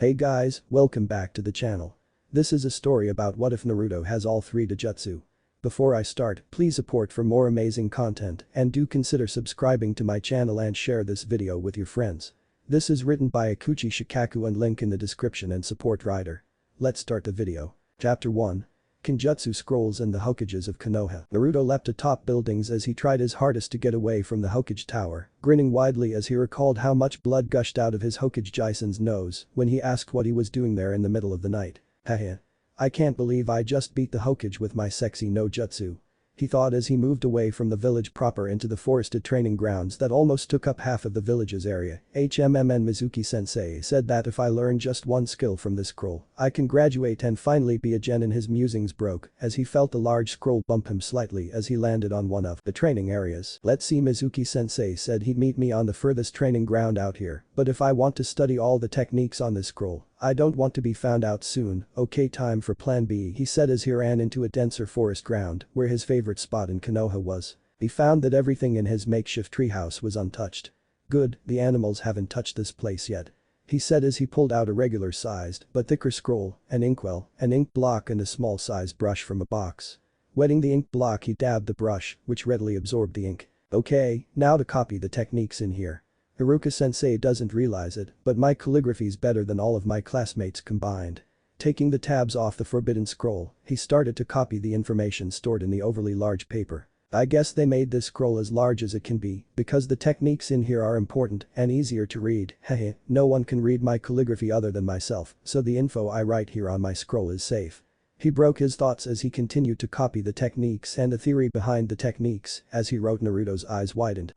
Hey guys, welcome back to the channel. This is a story about what if Naruto has all 3 Dojutsu. Before I start, please support for more amazing content and do consider subscribing to my channel and share this video with your friends. This is written by Aikuchi Shikaku and link in the description and support writer. Let's start the video. Chapter 1. Kenjutsu Scrolls and the Hokages of Konoha. Naruto leapt atop buildings as he tried his hardest to get away from the Hokage tower, grinning widely as he recalled how much blood gushed out of his Hokage Jason's nose when he asked what he was doing there in the middle of the night. Haha. I can't believe I just beat the Hokage with my sexy no jutsu. He thought as he moved away from the village proper into the forested training grounds that almost took up half of the village's area. Mizuki-sensei said that if I learn just one skill from this scroll, I can graduate and finally be a genin. His musings broke as he felt the large scroll bump him slightly as he landed on one of the training areas. Let's see, Mizuki-sensei said he'd meet me on the furthest training ground out here, but if I want to study all the techniques on this scroll, I don't want to be found out soon. Okay, time for plan B, he said as he ran into a denser forest ground where his favorite spot in Konoha was. He found that everything in his makeshift treehouse was untouched. Good, the animals haven't touched this place yet. He said as he pulled out a regular sized but thicker scroll, an inkwell, an ink block and a small sized brush from a box. Wetting the ink block, he dabbed the brush, which readily absorbed the ink. Okay, now to copy the techniques in here. Iruka-sensei doesn't realize it, but my calligraphy's better than all of my classmates combined. Taking the tabs off the forbidden scroll, he started to copy the information stored in the overly large paper. I guess they made this scroll as large as it can be because the techniques in here are important and easier to read. Hehe, no one can read my calligraphy other than myself, so the info I write here on my scroll is safe. He broke his thoughts as he continued to copy the techniques and the theory behind the techniques. As he wrote, Naruto's eyes widened.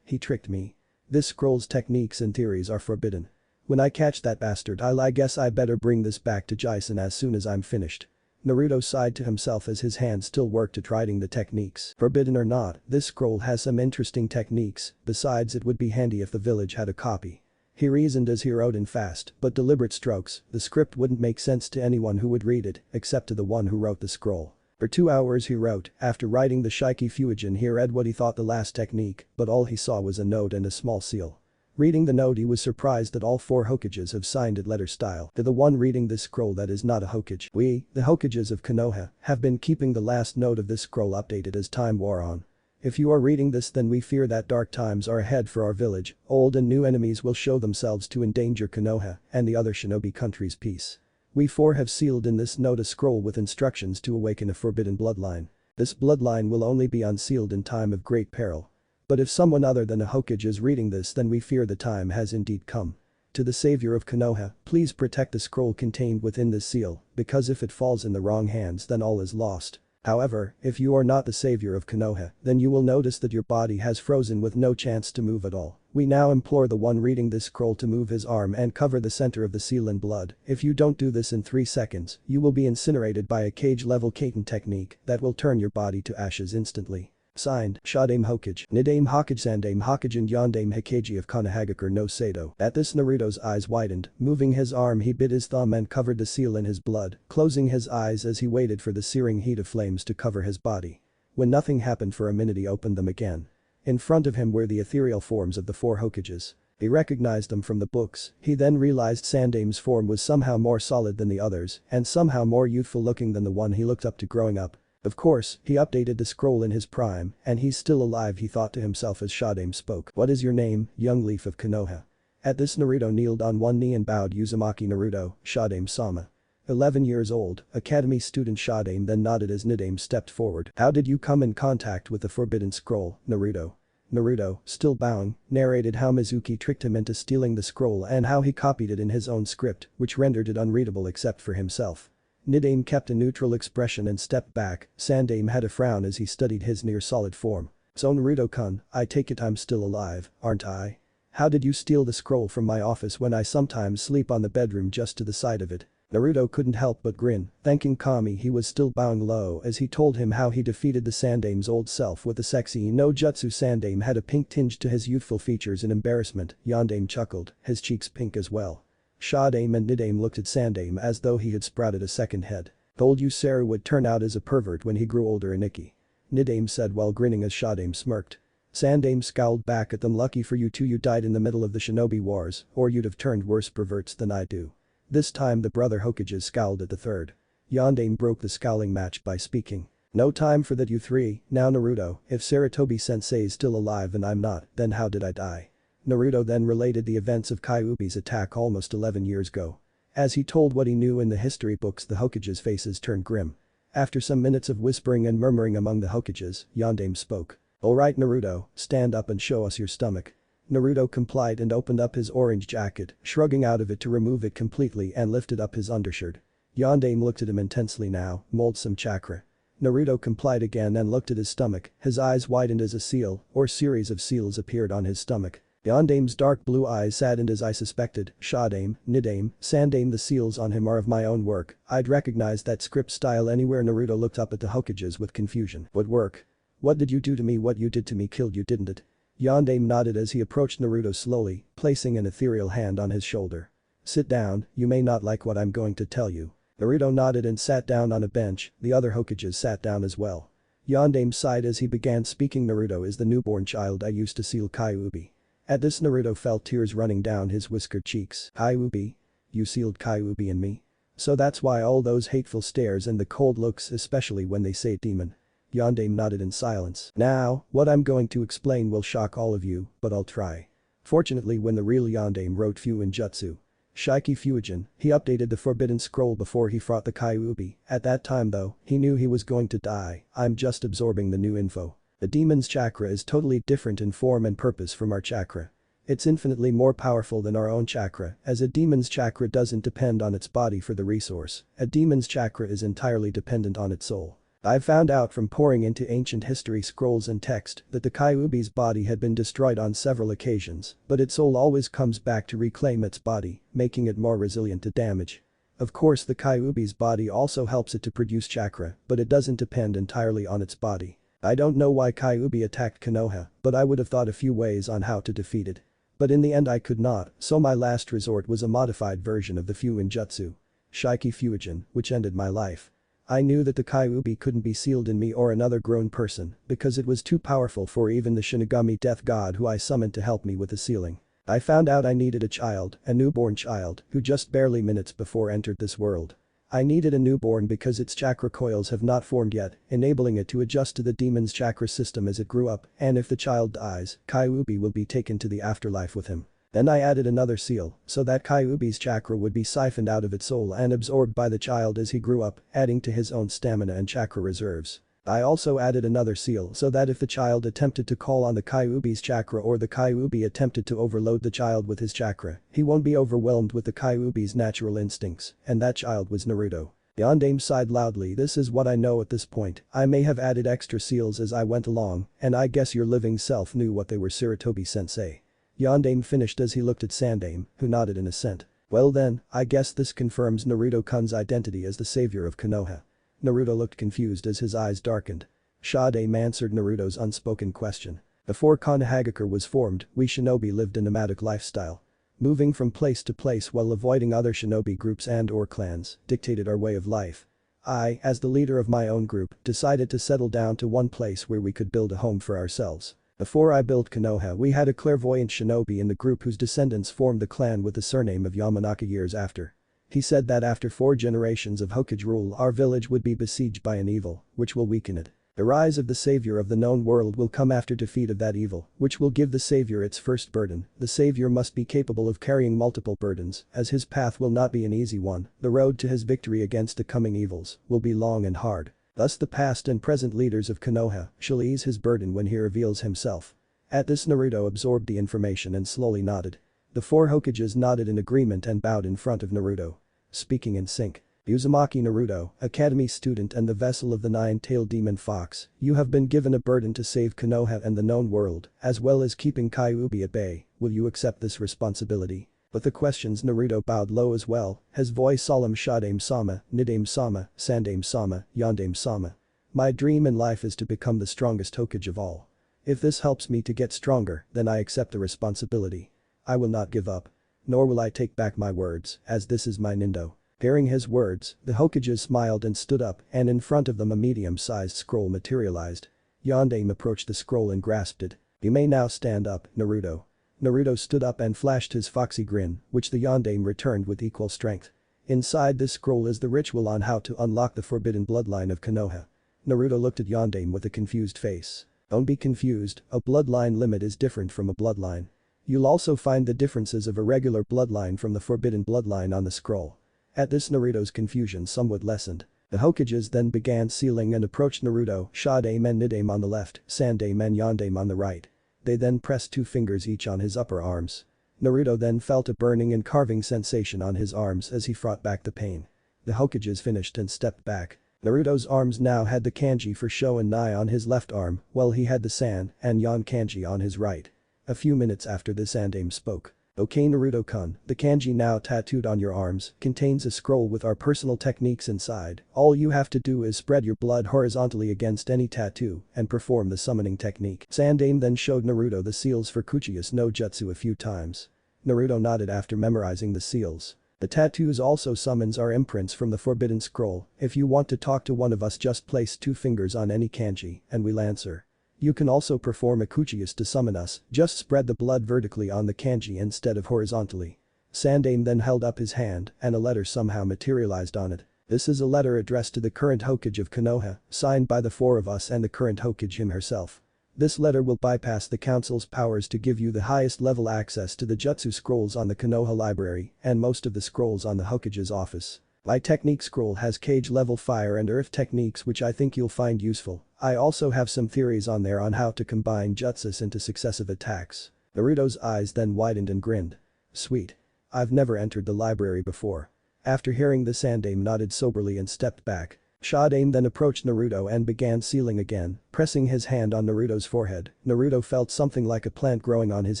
He tricked me. This scroll's techniques and theories are forbidden. When I catch that bastard, I guess I better bring this back to Jason as soon as I'm finished. Naruto sighed to himself as his hand still worked at writing the techniques. Forbidden or not, this scroll has some interesting techniques, besides it would be handy if the village had a copy. He reasoned as he wrote in fast but deliberate strokes. The script wouldn't make sense to anyone who would read it, except to the one who wrote the scroll. For 2 hours he wrote. After writing the Shiki Fuijin, he read what he thought the last technique, but all he saw was a note and a small seal. Reading the note, he was surprised that all 4 Hokages have signed it letter style. To the one reading this scroll that is not a Hokage, we, the Hokages of Konoha, have been keeping the last note of this scroll updated as time wore on. If you are reading this, then we fear that dark times are ahead for our village. Old and new enemies will show themselves to endanger Konoha and the other shinobi countries' peace. We 4 have sealed in this note a scroll with instructions to awaken a forbidden bloodline. This bloodline will only be unsealed in time of great peril. But if someone other than a Hokage is reading this, then we fear the time has indeed come. To the savior of Konoha, please protect the scroll contained within this seal, because if it falls in the wrong hands, then all is lost. However, if you are not the savior of Konoha, then you will notice that your body has frozen with no chance to move at all. We now implore the one reading this scroll to move his arm and cover the center of the seal in blood. If you don't do this in 3 seconds, you will be incinerated by a cage-level Kaiten technique that will turn your body to ashes instantly. Signed, Shadame Hokage, Nidame Hokage, Sandame Hokage and Yondame Hokage of Konohagakure no Sado. At this, Naruto's eyes widened. Moving his arm, he bit his thumb and covered the seal in his blood, closing his eyes as he waited for the searing heat of flames to cover his body. When nothing happened for a minute, he opened them again. In front of him were the ethereal forms of the 4 Hokages. He recognized them from the books. He then realized Sandame's form was somehow more solid than the others and somehow more youthful looking than the one he looked up to growing up. Of course, he updated the scroll in his prime, and he's still alive, he thought to himself as Shadame spoke. What is your name, young leaf of Konoha? At this, Naruto kneeled on one knee and bowed. Uzumaki Naruto, Shadame-sama. 11 years old, academy student. Shadame then nodded as Nidame stepped forward. How did you come in contact with the forbidden scroll, Naruto? Naruto, still bowing, narrated how Mizuki tricked him into stealing the scroll and how he copied it in his own script, which rendered it unreadable except for himself. Nidame kept a neutral expression and stepped back. Sandame had a frown as he studied his near-solid form. So Naruto-kun, I take it I'm still alive, aren't I? How did you steal the scroll from my office when I sometimes sleep on the bedroom just to the side of it? Naruto couldn't help but grin, thanking Kami he was still bowing low as he told him how he defeated the Sandame's old self with a sexy no jutsu. Sandame had a pink tinge to his youthful features in embarrassment. Yondame chuckled, his cheeks pink as well. Shadame and Nidame looked at Sandame as though he had sprouted a second head. Told you Saru would turn out as a pervert when he grew older, Iniki. Nidame said while grinning as Shadame smirked. Sandame scowled back at them. Lucky for you two, you died in the middle of the shinobi wars, or you'd have turned worse perverts than I do. This time the brother Hokages scowled at the third. Yondaime broke the scowling match by speaking. "No time for that you three, now Naruto, if Sarutobi-sensei is still alive and I'm not, then how did I die?" Naruto then related the events of Kyuubi's attack almost 11 years ago. As he told what he knew in the history books, the Hokages' faces turned grim. After some minutes of whispering and murmuring among the Hokages, Yondaime spoke. "Alright Naruto, stand up and show us your stomach." Naruto complied and opened up his orange jacket, shrugging out of it to remove it completely and lifted up his undershirt. Yondaime looked at him intensely now, mold some chakra. Naruto complied again and looked at his stomach, his eyes widened as a seal, or series of seals appeared on his stomach. Yondaime's dark blue eyes saddened as I suspected, Shadaime, Nidaime, Sandaime, the seals on him are of my own work, I'd recognize that script style anywhere. Naruto looked up at the Hokages with confusion. What work? What did you do to me? What you did to me killed you, didn't it? Yondaime nodded as he approached Naruto slowly, placing an ethereal hand on his shoulder. Sit down, you may not like what I'm going to tell you. Naruto nodded and sat down on a bench, the other Hokages sat down as well. Yondaime sighed as he began speaking. Naruto is the newborn child I used to seal Kyuubi. At this Naruto felt tears running down his whiskered cheeks. Kyuubi? You sealed Kyuubi in me? So that's why all those hateful stares and the cold looks, especially when they say demon. Yondaime nodded in silence. Now, what I'm going to explain will shock all of you, but I'll try. Fortunately, when the real Yondaime wrote Fuin Jutsu Shiki Fuijin, he updated the forbidden scroll before he fought the Kyuubi. At that time though, he knew he was going to die. I'm just absorbing the new info. The demon's chakra is totally different in form and purpose from our chakra. It's infinitely more powerful than our own chakra, as a demon's chakra doesn't depend on its body for the resource. A demon's chakra is entirely dependent on its soul. I found out from pouring into ancient history scrolls and text that the Kyuubi's body had been destroyed on several occasions, but its soul always comes back to reclaim its body, making it more resilient to damage. Of course, the Kyuubi's body also helps it to produce chakra, but it doesn't depend entirely on its body. I don't know why Kyuubi attacked Konoha, but I would have thought a few ways on how to defeat it. But in the end I could not, so my last resort was a modified version of the Fuin Jutsu Shiki Fuijin, which ended my life. I knew that the Kyuubi couldn't be sealed in me or another grown person because it was too powerful for even the Shinigami death god who I summoned to help me with the sealing. I found out I needed a child, a newborn child, who just barely minutes before entered this world. I needed a newborn because its chakra coils have not formed yet, enabling it to adjust to the demon's chakra system as it grew up, and if the child dies, Kyuubi will be taken to the afterlife with him. Then I added another seal, so that Kyuubi's chakra would be siphoned out of its soul and absorbed by the child as he grew up, adding to his own stamina and chakra reserves. I also added another seal so that if the child attempted to call on the Kyuubi's chakra or the Kyuubi attempted to overload the child with his chakra, he won't be overwhelmed with the Kyuubi's natural instincts, and that child was Naruto. Yondaime sighed loudly. This is what I know at this point. I may have added extra seals as I went along, and I guess your living self knew what they were. Sarutobi-sensei. Yondaime finished as he looked at Sandaime, who nodded in assent. Well then, I guess this confirms Naruto-kun's identity as the savior of Konoha. Naruto looked confused as his eyes darkened. Shadaime answered Naruto's unspoken question. Before Konohagakure was formed, we shinobi lived a nomadic lifestyle. Moving from place to place while avoiding other shinobi groups and/or clans dictated our way of life. I, as the leader of my own group, decided to settle down to one place where we could build a home for ourselves. Before I built Konoha, we had a clairvoyant shinobi in the group whose descendants formed the clan with the surname of Yamanaka years after. He said that after 4 generations of Hokage rule our village would be besieged by an evil, which will weaken it. The rise of the savior of the known world will come after defeat of that evil, which will give the savior its first burden. The savior must be capable of carrying multiple burdens, as his path will not be an easy one. The road to his victory against the coming evils will be long and hard. Thus the past and present leaders of Konoha shall ease his burden when he reveals himself. At this Naruto absorbed the information and slowly nodded. The 4 Hokages nodded in agreement and bowed in front of Naruto. Speaking in sync. Uzumaki Naruto, academy student and the vessel of the 9-tailed demon fox, you have been given a burden to save Konoha and the known world, as well as keeping Kyuubi at bay. Will you accept this responsibility? With the questions Naruto bowed low as well, his voice solemn. Shadaime-sama, Nidaime-sama, Sandaime-sama, Yondaime-sama. My dream in life is to become the strongest Hokage of all. If this helps me to get stronger, then I accept the responsibility. I will not give up. Nor will I take back my words, as this is my Nindo. Hearing his words, the Hokages smiled and stood up, and in front of them a medium-sized scroll materialized. Yondaime approached the scroll and grasped it. You may now stand up, Naruto. Naruto stood up and flashed his foxy grin, which the Yondaime returned with equal strength. Inside this scroll is the ritual on how to unlock the forbidden bloodline of Konoha. Naruto looked at Yondaime with a confused face. Don't be confused, a bloodline limit is different from a bloodline. You'll also find the differences of a regular bloodline from the forbidden bloodline on the scroll. At this, Naruto's confusion somewhat lessened. The Hokages then began sealing and approached Naruto, Shadaime and Nidaime on the left, Sandaime and Yondaime on the right. They then pressed 2 fingers each on his upper arms. Naruto then felt a burning and carving sensation on his arms as he fought back the pain. The Hokages finished and stepped back. Naruto's arms now had the kanji for Sho and Nai on his left arm, while he had the San and Yon kanji on his right. A few minutes after this, Sandaime spoke. "Okay Naruto-kun, the kanji now tattooed on your arms contains a scroll with our personal techniques inside. All you have to do is spread your blood horizontally against any tattoo and perform the summoning technique." Sandaime then showed Naruto the seals for Kuchiyas no Jutsu a few times. Naruto nodded after memorizing the seals. The tattoos also summons our imprints from the forbidden scroll. If you want to talk to one of us, just place 2 fingers on any kanji and we'll answer. You can also perform a Kuchiyas to summon us, just spread the blood vertically on the kanji instead of horizontally. Sandaime then held up his hand and a letter somehow materialized on it. This is a letter addressed to the current Hokage of Konoha, signed by the 4 of us and the current Hokage him herself. This letter will bypass the council's powers to give you the highest level access to the Jutsu scrolls on the Konoha library and most of the scrolls on the Hokage's office. My technique scroll has cage level fire and earth techniques which I think you'll find useful. I also have some theories on there on how to combine jutsus into successive attacks. Naruto's eyes then widened and grinned. Sweet. I've never entered the library before. After hearing this, Sandaime nodded soberly and stepped back. Shadaime then approached Naruto and began sealing again, pressing his hand on Naruto's forehead. Naruto felt something like a plant growing on his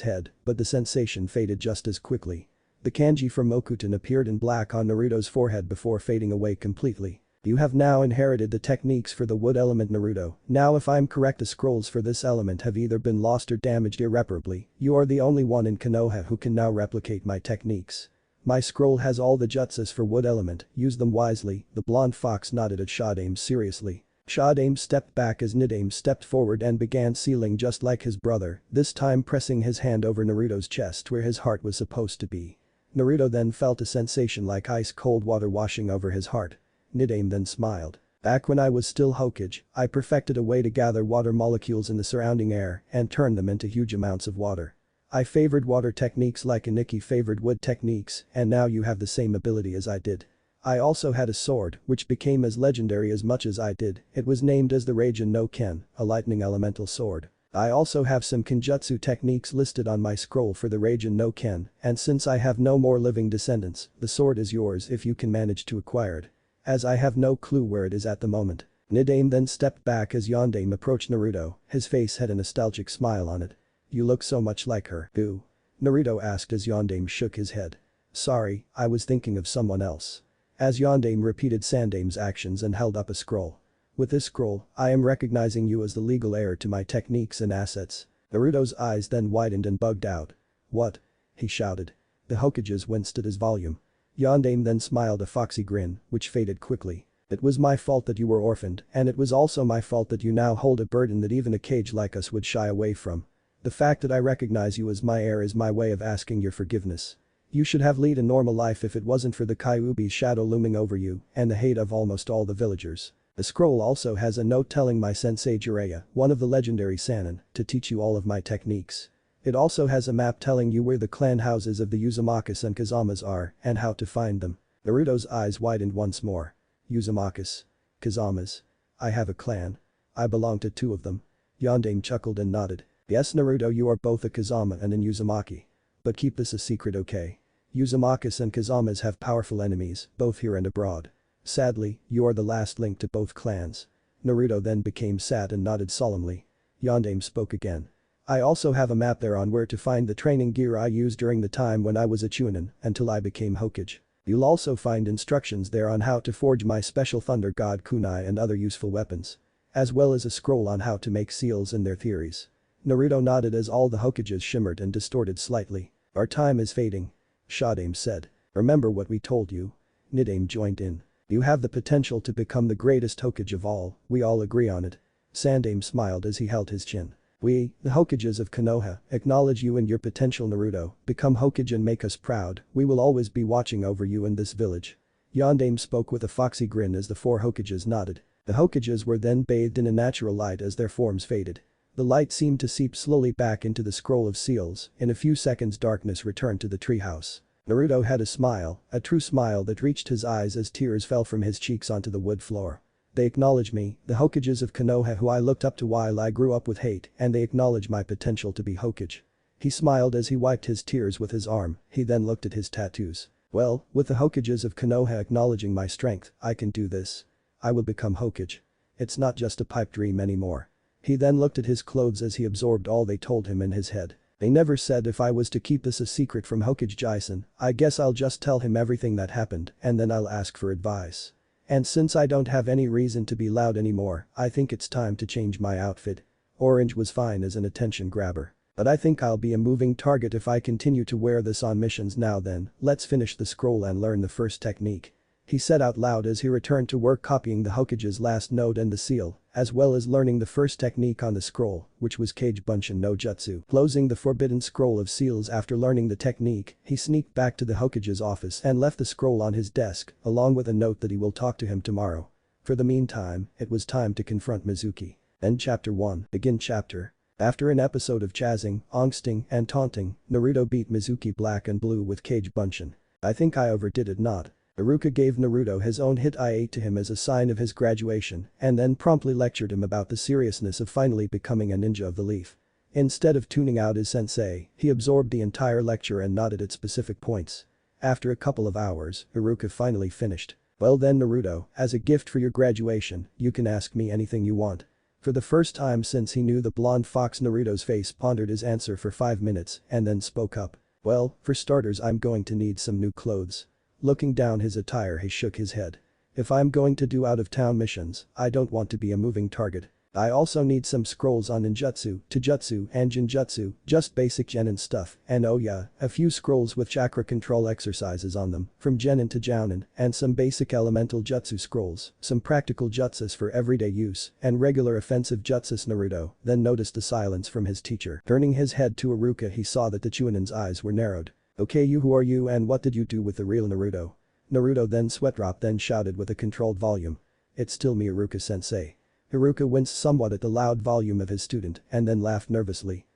head, but the sensation faded just as quickly. The kanji from Mokuton appeared in black on Naruto's forehead before fading away completely. You have now inherited the techniques for the wood element, Naruto. Now if I'm correct, the scrolls for this element have either been lost or damaged irreparably. You are the only one in Konoha who can now replicate my techniques. My scroll has all the jutsus for wood element, use them wisely." The blonde fox nodded at Shadaime seriously. Shadaime stepped back as Nidaime stepped forward and began sealing just like his brother, this time pressing his hand over Naruto's chest where his heart was supposed to be. Naruto then felt a sensation like ice cold water washing over his heart. Nidaime then smiled. "Back when I was still Hokage, I perfected a way to gather water molecules in the surrounding air and turn them into huge amounts of water. I favored water techniques like Aniki favored wood techniques, and now you have the same ability as I did. I also had a sword which became as legendary as much as I did. It was named as the Raijin no Ken, a lightning elemental sword. I also have some Kenjutsu techniques listed on my scroll for the Raijin no Ken, and since I have no more living descendants, the sword is yours if you can manage to acquire it. As I have no clue where it is at the moment." Nidaime then stepped back as Yondaime approached Naruto, his face had a nostalgic smile on it. "You look so much like her." "Who?" Naruto asked as Yondaime shook his head. "Sorry, I was thinking of someone else." As Yondaime repeated Sandaime's actions and held up a scroll. "With this scroll, I am recognizing you as the legal heir to my techniques and assets." Naruto's eyes then widened and bugged out. "What?" he shouted. The Hokages winced at his volume. Yondaime then smiled a foxy grin, which faded quickly. "It was my fault that you were orphaned, and it was also my fault that you now hold a burden that even a cage like us would shy away from. The fact that I recognize you as my heir is my way of asking your forgiveness. You should have led a normal life if it wasn't for the Kyuubi's shadow looming over you and the hate of almost all the villagers." The scroll also has a note telling my sensei Jiraiya, one of the legendary Sannin, to teach you all of my techniques. It also has a map telling you where the clan houses of the Uzumakas and Kazamas are and how to find them. Naruto's eyes widened once more. Uzumakas. Kazamas. I have a clan. I belong to 2 of them. Yondaime chuckled and nodded. "Yes Naruto, you are both a Kazama and an Uzumaki. But keep this a secret, okay? Uzumakas and Kazamas have powerful enemies, both here and abroad. Sadly, you are the last link to both clans." Naruto then became sad and nodded solemnly. Yondaime spoke again. "I also have a map there on where to find the training gear I used during the time when I was a Chunin until I became Hokage. You'll also find instructions there on how to forge my special Thunder God kunai and other useful weapons. As well as a scroll on how to make seals and their theories." Naruto nodded as all the Hokages shimmered and distorted slightly. "Our time is fading," Shadaime said. "Remember what we told you?" Nidaime joined in. "You have the potential to become the greatest Hokage of all, we all agree on it." Sandaime smiled as he held his chin. "We, the Hokages of Konoha, acknowledge you and your potential, Naruto. Become Hokage and make us proud, we will always be watching over you in this village." Yondaime spoke with a foxy grin as the four Hokages nodded. The Hokages were then bathed in a natural light as their forms faded. The light seemed to seep slowly back into the scroll of seals. In a few seconds darkness returned to the treehouse. Naruto had a smile, a true smile that reached his eyes as tears fell from his cheeks onto the wood floor. They acknowledge me, the Hokages of Konoha who I looked up to while I grew up with hate, and they acknowledge my potential to be Hokage. He smiled as he wiped his tears with his arm, he then looked at his tattoos. Well, with the Hokages of Konoha acknowledging my strength, I can do this. I will become Hokage. It's not just a pipe dream anymore. He then looked at his clothes as he absorbed all they told him in his head. They never said if I was to keep this a secret from Hokage Jason, I guess I'll just tell him everything that happened and then I'll ask for advice. And since I don't have any reason to be loud anymore, I think it's time to change my outfit. Orange was fine as an attention grabber. But I think I'll be a moving target if I continue to wear this on missions now then, let's finish the scroll and learn the first technique. He said out loud as he returned to work copying the Hokage's last note and the seal, as well as learning the first technique on the scroll, which was Kage Bunshin no Jutsu. Closing the forbidden scroll of seals after learning the technique, he sneaked back to the Hokage's office and left the scroll on his desk, along with a note that he will talk to him tomorrow. For the meantime, it was time to confront Mizuki. End chapter 1, begin chapter. After an episode of chazzing, angsting, and taunting, Naruto beat Mizuki black and blue with Kage Bunshin. I think I overdid it not. Iruka gave Naruto his own hit I-8 to him as a sign of his graduation and then promptly lectured him about the seriousness of finally becoming a ninja of the leaf. Instead of tuning out his sensei, he absorbed the entire lecture and nodded at specific points. After a couple of hours, Iruka finally finished. Well then Naruto, as a gift for your graduation, you can ask me anything you want. For the first time since he knew the blonde fox, Naruto's face pondered his answer for 5 minutes and then spoke up. Well, for starters I'm going to need some new clothes. Looking down his attire he shook his head. If I'm going to do out-of-town missions, I don't want to be a moving target. I also need some scrolls on ninjutsu, taijutsu, and jinjutsu, just basic genin stuff, and oh yeah, a few scrolls with chakra control exercises on them, from genin to jounin, and some basic elemental jutsu scrolls, some practical jutsus for everyday use, and regular offensive jutsus. Naruto then noticed the silence from his teacher. Turning his head to Iruka he saw that the Chunin's eyes were narrowed. Okay, you, who are you and what did you do with the real Naruto? Naruto then sweat-dropped then shouted with a controlled volume. It's still me, Iruka-sensei. Iruka winced somewhat at the loud volume of his student and then laughed nervously.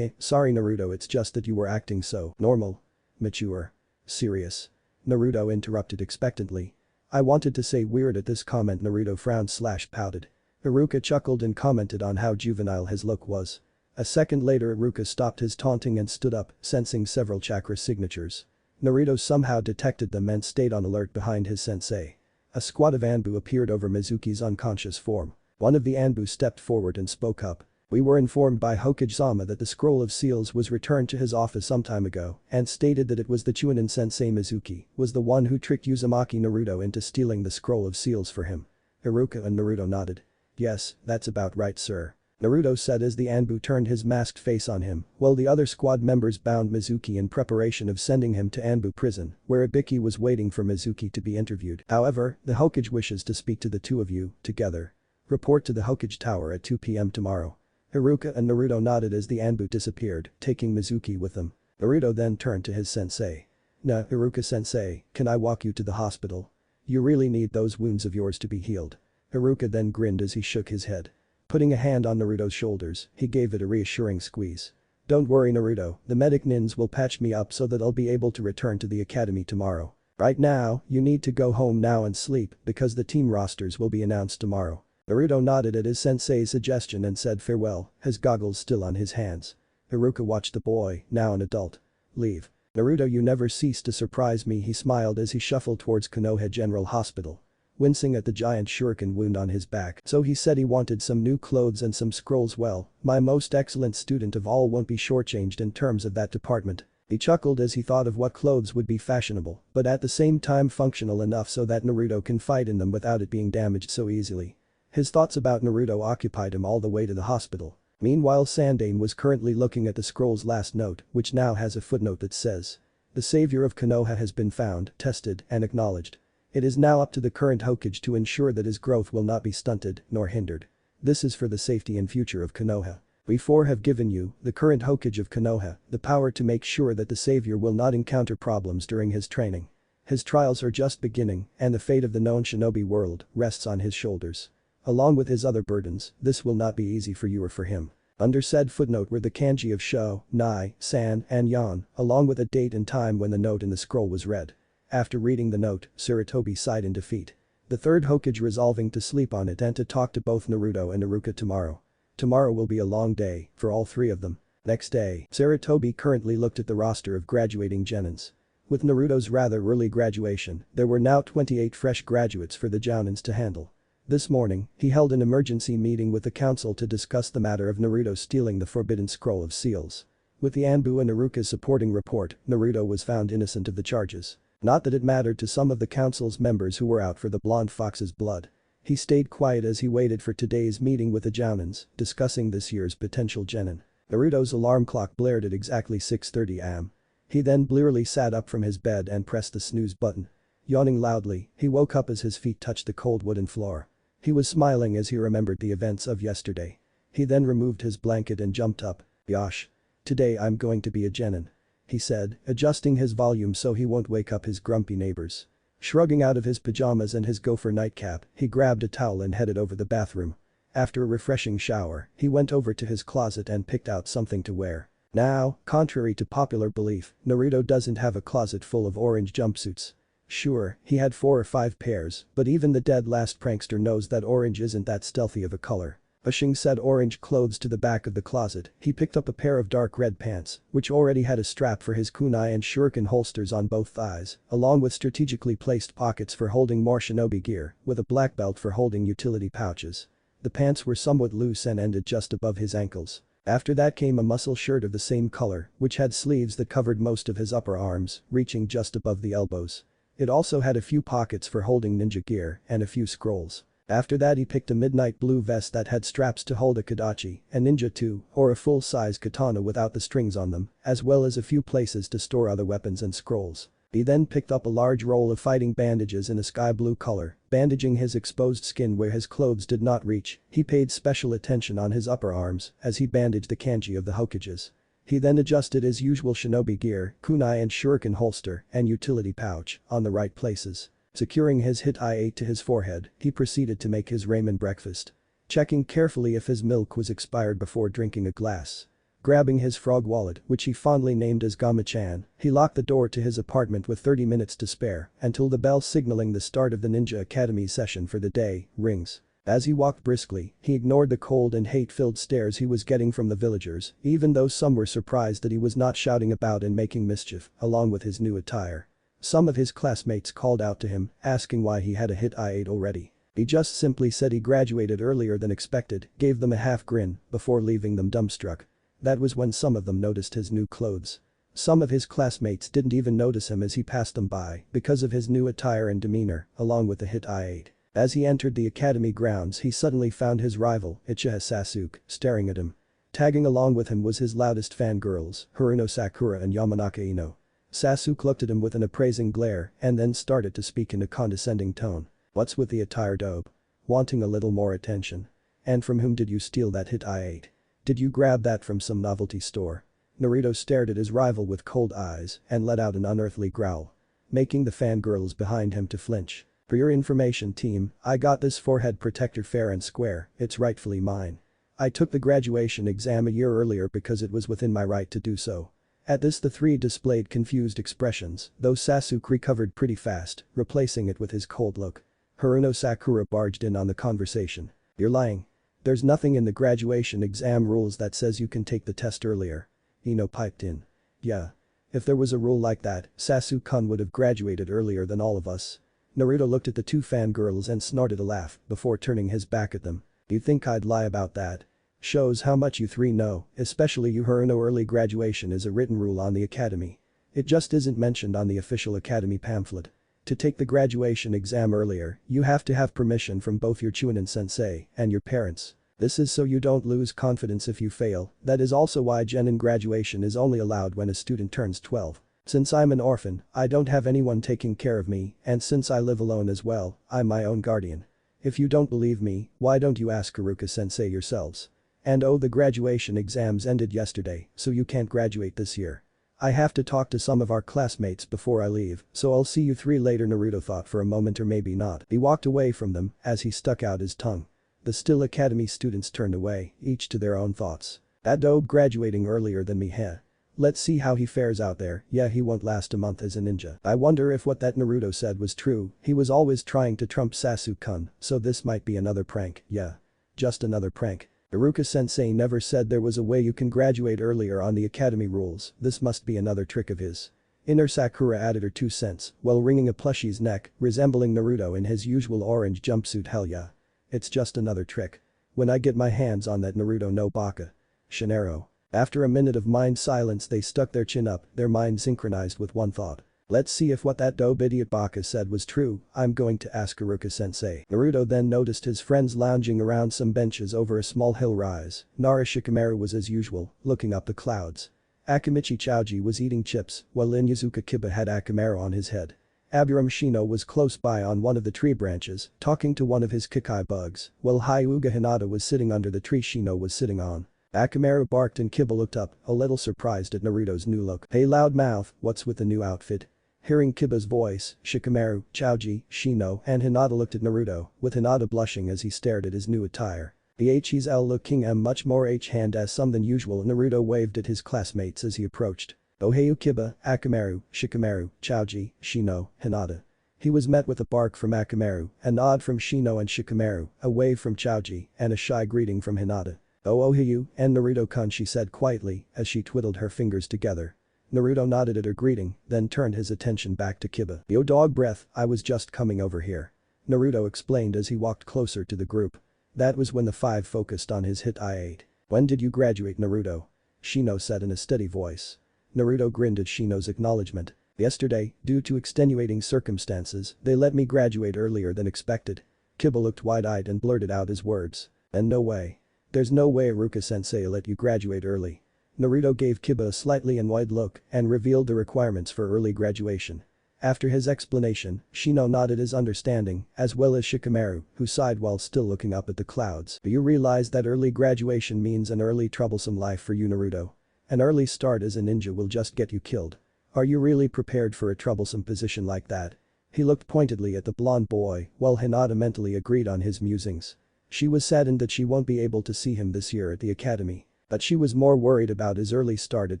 Sorry Naruto, it's just that you were acting so normal. Mature. Serious. Naruto interrupted expectantly. I wanted to say weird at this comment. Naruto frowned/pouted. Iruka chuckled and commented on how juvenile his look was. A second later Iruka stopped his taunting and stood up, sensing several chakra signatures. Naruto somehow detected them and stayed on alert behind his sensei. A squad of Anbu appeared over Mizuki's unconscious form. One of the Anbu stepped forward and spoke up. We were informed by Hokage-sama that the scroll of seals was returned to his office some time ago and stated that it was the Chunin sensei Mizuki was the one who tricked Uzumaki Naruto into stealing the scroll of seals for him. Iruka and Naruto nodded. Yes, that's about right sir. Naruto said as the Anbu turned his masked face on him, while the other squad members bound Mizuki in preparation of sending him to Anbu prison, where Ibiki was waiting for Mizuki to be interviewed. However, the Hokage wishes to speak to the two of you, together. Report to the Hokage Tower at 2 p.m. tomorrow. Iruka and Naruto nodded as the Anbu disappeared, taking Mizuki with them. Naruto then turned to his sensei. Iruka-sensei, can I walk you to the hospital? You really need those wounds of yours to be healed. Iruka then grinned as he shook his head. Putting a hand on Naruto's shoulders, he gave it a reassuring squeeze. Don't worry Naruto, the medic nins will patch me up so that I'll be able to return to the academy tomorrow. Right now, you need to go home now and sleep because the team rosters will be announced tomorrow. Naruto nodded at his sensei's suggestion and said farewell, his goggles still on his hands. Iruka watched the boy, now an adult. Leave. Naruto, you never cease to surprise me, he smiled as he shuffled towards Konoha General Hospital. Wincing at the giant shuriken wound on his back, so he said he wanted some new clothes and some scrolls. Well, my most excellent student of all won't be shortchanged in terms of that department. He chuckled as he thought of what clothes would be fashionable, but at the same time functional enough so that Naruto can fight in them without it being damaged so easily. His thoughts about Naruto occupied him all the way to the hospital. Meanwhile Sandaime was currently looking at the scroll's last note, which now has a footnote that says, "The savior of Konoha has been found, tested, and acknowledged. It is now up to the current Hokage to ensure that his growth will not be stunted nor hindered. This is for the safety and future of Konoha. We four have given you, the current Hokage of Konoha, the power to make sure that the savior will not encounter problems during his training. His trials are just beginning, and the fate of the known shinobi world rests on his shoulders. Along with his other burdens, this will not be easy for you or for him. Under said footnote were the kanji of Sho, Nai, San, and Yan, along with a date and time when the note in the scroll was read. After reading the note, Sarutobi sighed in defeat. The third Hokage resolving to sleep on it and to talk to both Naruto and Iruka tomorrow. Tomorrow will be a long day for all three of them. Next day, Sarutobi currently looked at the roster of graduating genins. With Naruto's rather early graduation, there were now 28 fresh graduates for the Jounins to handle. This morning, he held an emergency meeting with the council to discuss the matter of Naruto stealing the Forbidden Scroll of Seals. With the Anbu and Iruka's supporting report, Naruto was found innocent of the charges. Not that it mattered to some of the council's members who were out for the blonde fox's blood. He stayed quiet as he waited for today's meeting with the Jounins, discussing this year's potential genin. Naruto's alarm clock blared at exactly 6:30 am. He then blearily sat up from his bed and pressed the snooze button. Yawning loudly, he woke up as his feet touched the cold wooden floor. He was smiling as he remembered the events of yesterday. He then removed his blanket and jumped up. "Yosh. Today I'm going to be a genin," he said, adjusting his volume so he won't wake up his grumpy neighbors. Shrugging out of his pajamas and his gopher nightcap, he grabbed a towel and headed over the bathroom. After a refreshing shower, he went over to his closet and picked out something to wear. Now, contrary to popular belief, Naruto doesn't have a closet full of orange jumpsuits. Sure, he had 4 or 5 pairs, but even the dead last prankster knows that orange isn't that stealthy of a color. Pushing said orange clothes to the back of the closet, he picked up a pair of dark red pants, which already had a strap for his kunai and shuriken holsters on both thighs, along with strategically placed pockets for holding more shinobi gear, with a black belt for holding utility pouches. The pants were somewhat loose and ended just above his ankles. After that came a muscle shirt of the same color, which had sleeves that covered most of his upper arms, reaching just above the elbows. It also had a few pockets for holding ninja gear and a few scrolls. After that he picked a midnight blue vest that had straps to hold a kadachi, a ninja 2, or a full-size katana without the strings on them, as well as a few places to store other weapons and scrolls. He then picked up a large roll of fighting bandages in a sky blue color, bandaging his exposed skin where his clothes did not reach. He paid special attention on his upper arms as he bandaged the kanji of the Hokages. He then adjusted his usual shinobi gear, kunai and shuriken holster, and utility pouch on the right places. Securing his hit I-8 to his forehead, he proceeded to make his ramen breakfast. Checking carefully if his milk was expired before drinking a glass. Grabbing his frog wallet, which he fondly named as Gama-chan, he locked the door to his apartment with 30 minutes to spare until the bell signaling the start of the Ninja Academy session for the day rings. As he walked briskly, he ignored the cold and hate-filled stares he was getting from the villagers, even though some were surprised that he was not shouting about and making mischief, along with his new attire. Some of his classmates called out to him, asking why he had a hit I-8 already. He just simply said he graduated earlier than expected, gave them a half grin, before leaving them dumbstruck. That was when some of them noticed his new clothes. Some of his classmates didn't even notice him as he passed them by because of his new attire and demeanor, along with the hit I-8. As he entered the academy grounds he suddenly found his rival, Uchiha Sasuke, staring at him. Tagging along with him was his loudest fangirls, Haruno Sakura and Yamanaka Ino. Sasuke looked at him with an appraising glare and then started to speak in a condescending tone. "What's with the attire, dope? Wanting a little more attention? And from whom did you steal that hit I-8? Did you grab that from some novelty store?" Naruto stared at his rival with cold eyes and let out an unearthly growl, making the fangirls behind him to flinch. "For your information, team, I got this forehead protector fair and square, it's rightfully mine. I took the graduation exam a year earlier because it was within my right to do so." At this the three displayed confused expressions, though Sasuke recovered pretty fast, replacing it with his cold look. Haruno Sakura barged in on the conversation. "You're lying. There's nothing in the graduation exam rules that says you can take the test earlier." Ino piped in. "Yeah. If there was a rule like that, Sasuke-kun would have graduated earlier than all of us." Naruto looked at the two fangirls and snorted a laugh before turning his back at them. "You think I'd lie about that? Shows how much you three know, especially you Haruno. Early graduation is a written rule on the academy. It just isn't mentioned on the official academy pamphlet. To take the graduation exam earlier, you have to have permission from both your Chunin sensei and your parents. This is so you don't lose confidence if you fail. That is also why genin graduation is only allowed when a student turns 12. Since I'm an orphan, I don't have anyone taking care of me, and since I live alone as well, I'm my own guardian. If you don't believe me, why don't you ask Haruka-sensei yourselves? And oh, the graduation exams ended yesterday, so you can't graduate this year. I have to talk to some of our classmates before I leave, so I'll see you three later. Naruto thought for a moment, or maybe not. He walked away from them as he stuck out his tongue. The still academy students turned away, each to their own thoughts. That dope graduating earlier than me, heh. Let's see how he fares out there. Yeah, he won't last a month as a ninja. I wonder if what that Naruto said was true. He was always trying to trump Sasuke-kun, so this might be another prank. Yeah. Just another prank. Iruka-sensei never said there was a way you can graduate earlier on the academy rules. This must be another trick of his. Inner Sakura added her 2 cents while wringing a plushie's neck, resembling Naruto in his usual orange jumpsuit. Hell yeah. It's just another trick. When I get my hands on that Naruto no baka. Shinero. After a minute of mind silence, they stuck their chin up, their minds synchronized with one thought. Let's see if what that dope idiot Baka said was true. I'm going to ask Iruka-sensei. Naruto then noticed his friends lounging around some benches over a small hill rise. Nara Shikamaru was as usual, looking up the clouds. Akimichi Choji was eating chips, while Inyazuka Kiba had Akamaru on his head. Aburame Shino was close by on one of the tree branches, talking to one of his Kikai bugs, while Hyuga Hinata was sitting under the tree Shino was sitting on. Akamaru barked and Kiba looked up, a little surprised at Naruto's new look. Hey loudmouth, what's with the new outfit? Hearing Kiba's voice, Shikamaru, Choji, Shino, and Hinata looked at Naruto, with Hinata blushing as he stared at his new attire. He's looking much more hand as some than usual. Naruto waved at his classmates as he approached. Ohayu Kiba, Akamaru, Shikamaru, Choji, Shino, Hinata. He was met with a bark from Akamaru, a nod from Shino and Shikamaru, a wave from Choji, and a shy greeting from Hinata. Oh Ohayu and Naruto-kun, she said quietly as she twiddled her fingers together. Naruto nodded at her greeting, then turned his attention back to Kiba. Yo dog breath, I was just coming over here. Naruto explained as he walked closer to the group. That was when the 5 focused on his hit I-8. When did you graduate, Naruto? Shino said in a steady voice. Naruto grinned at Shino's acknowledgement. Yesterday, due to extenuating circumstances, they let me graduate earlier than expected. Kiba looked wide-eyed and blurted out his words. And no way. There's no way Iruka-sensei let you graduate early. Naruto gave Kiba a slightly annoyed look and revealed the requirements for early graduation. After his explanation, Shino nodded his understanding, as well as Shikamaru, who sighed while still looking up at the clouds. Do you realize that early graduation means an early troublesome life for you, Naruto? An early start as a ninja will just get you killed. Are you really prepared for a troublesome position like that? He looked pointedly at the blonde boy, while Hinata mentally agreed on his musings. She was saddened that she won't be able to see him this year at the academy. But she was more worried about his early start at